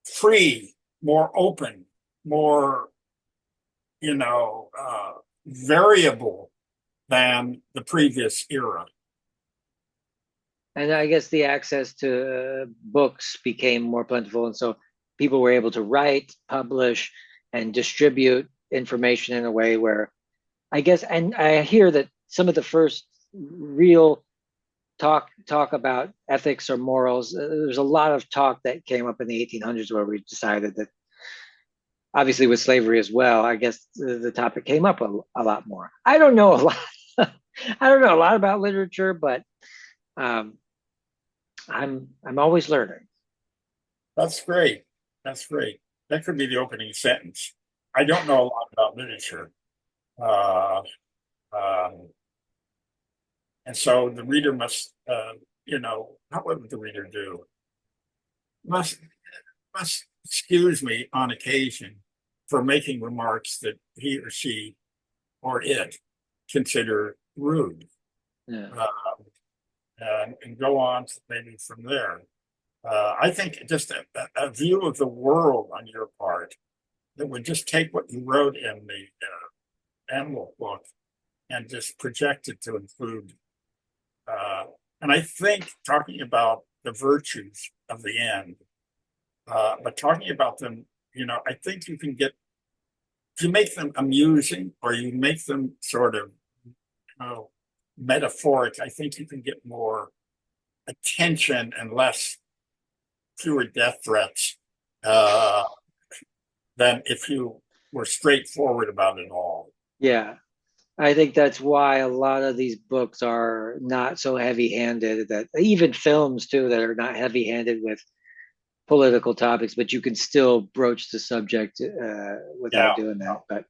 free, more open, more, variable than the previous era. And I guess the access to books became more plentiful. And so people were able to write, publish, and distribute information in a way where I guess, and I hear that some of the first real talk about ethics or morals, there's a lot of talk that came up in the 1800s where we decided that, obviously with slavery as well, I guess the topic came up a lot more. I don't know a lot. I don't know a lot about literature, but I'm always learning. That's great. That's great. That could be the opening sentence. I don't know a lot about literature. And so the reader must, what would the reader do? Must excuse me on occasion for making remarks that he or she or it consider rude. Yeah. And go on maybe from there. I think just a view of the world on your part that would just take what you wrote in the animal book and just project it to include. And I think talking about the virtues of the end, but talking about them, I think you can get, if you make them amusing or you make them sort of, metaphoric, I think you can get more attention and fewer death threats than if you were straightforward about it all. Yeah. I think that's why a lot of these books are not so heavy-handed, that even films too, that are not heavy-handed with political topics, but you can still broach the subject without doing that. But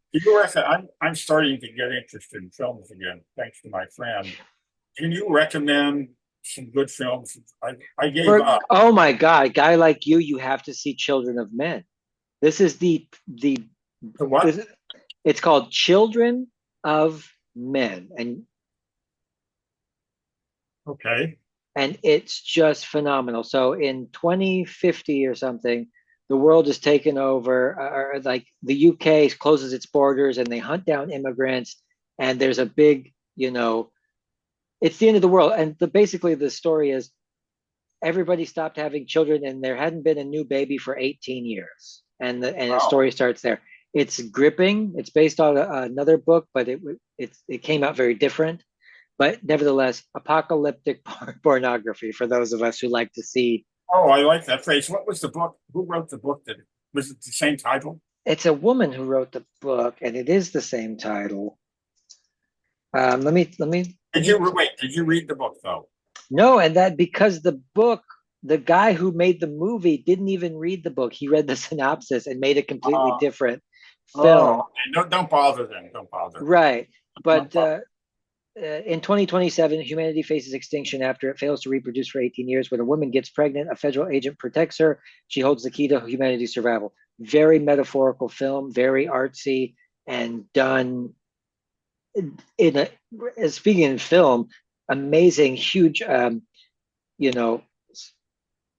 I'm starting to get interested in films again, thanks to my friend. Can you recommend some good films? I gave up. Oh my God, a guy like you have to see Children of Men. This is the what? It's called Children of Men, and okay, and it's just phenomenal. So in 2050 or something, the world is taken over, or like the UK closes its borders and they hunt down immigrants, and there's a big, it's the end of the world. And basically the story is everybody stopped having children and there hadn't been a new baby for 18 years. And the story starts there. It's gripping. It's based on another book, but it came out very different. But nevertheless, apocalyptic pornography for those of us who like to see. Oh, I like that phrase. What was the book? Who wrote the book? Was it the same title? It's a woman who wrote the book, and it is the same title. Let me. Did you read the book though? No, and that because the book, the guy who made the movie didn't even read the book. He read the synopsis and made a completely different film. Okay. Don't bother then. Don't bother. Right. but in 2027, humanity faces extinction after it fails to reproduce for 18 years. When a woman gets pregnant, a federal agent protects her. She holds the key to humanity's survival. Very metaphorical film, very artsy, and done in a, speaking in film, amazing, huge, you know,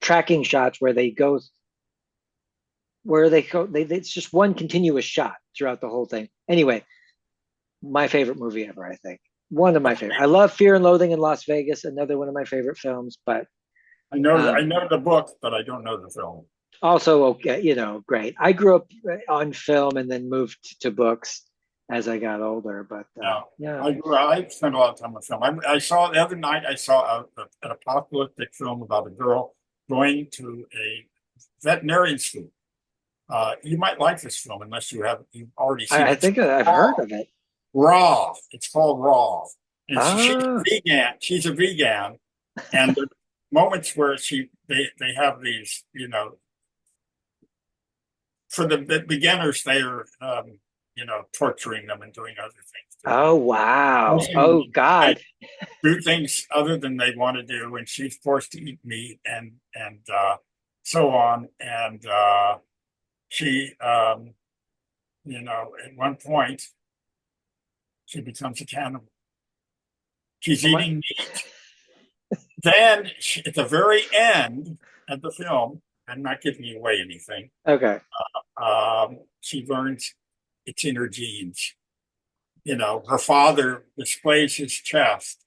tracking shots it's just one continuous shot throughout the whole thing. Anyway, my favorite movie ever, I think. One of my favorite. I love Fear and Loathing in Las Vegas, another one of my favorite films, but I know the book, but I don't know the film. also okay, great. I grew up on film and then moved to books as I got older, but No, yeah. I spent a lot of time on film. I saw the other night. I saw an apocalyptic film about a girl going to a veterinarian school. You might like this film unless you've already seen I it. think I've heard of it. Raw. It's called Raw. And she's Ah, vegan. She's a vegan. And the moments where they have these, for the beginners, they're torturing them and doing other things to them. oh wow. Forcing Oh them to God. do things other than they want to do, and she's forced to eat meat and so on. And she, at one point, she becomes a cannibal. She's Oh, my. eating meat. Then, at the very end of the film, I'm not giving away anything. Okay. She learns it's in her genes. Her father displays his chest,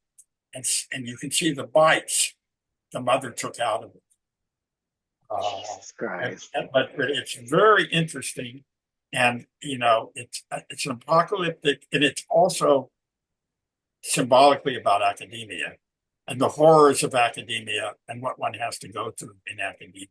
and you can see the bites the mother took out of it. Jesus Christ. But it's very interesting, and it's an apocalyptic, and it's also symbolically about academia and the horrors of academia and what one has to go through in academia.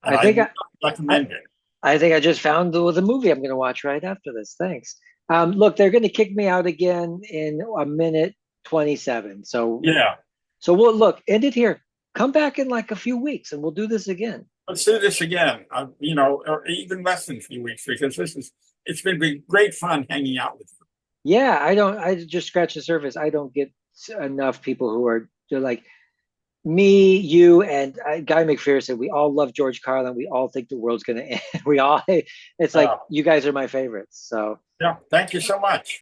And I think I recommend it. I think I just found the movie I'm going to watch right after this. Thanks. Look, they're going to kick me out again in a minute 27. Yeah, So we'll look, end it here. Come back in like a few weeks and we'll do this again. let's do this again. Or even less than a few weeks, because it's been great fun hanging out with you. Yeah, I just scratch the surface. I don't get enough people who are like me, you, and Guy McPherson. We all love George Carlin. We all think the world's going to end. It's like Uh, you guys are my favorites. So yeah, thank you so much.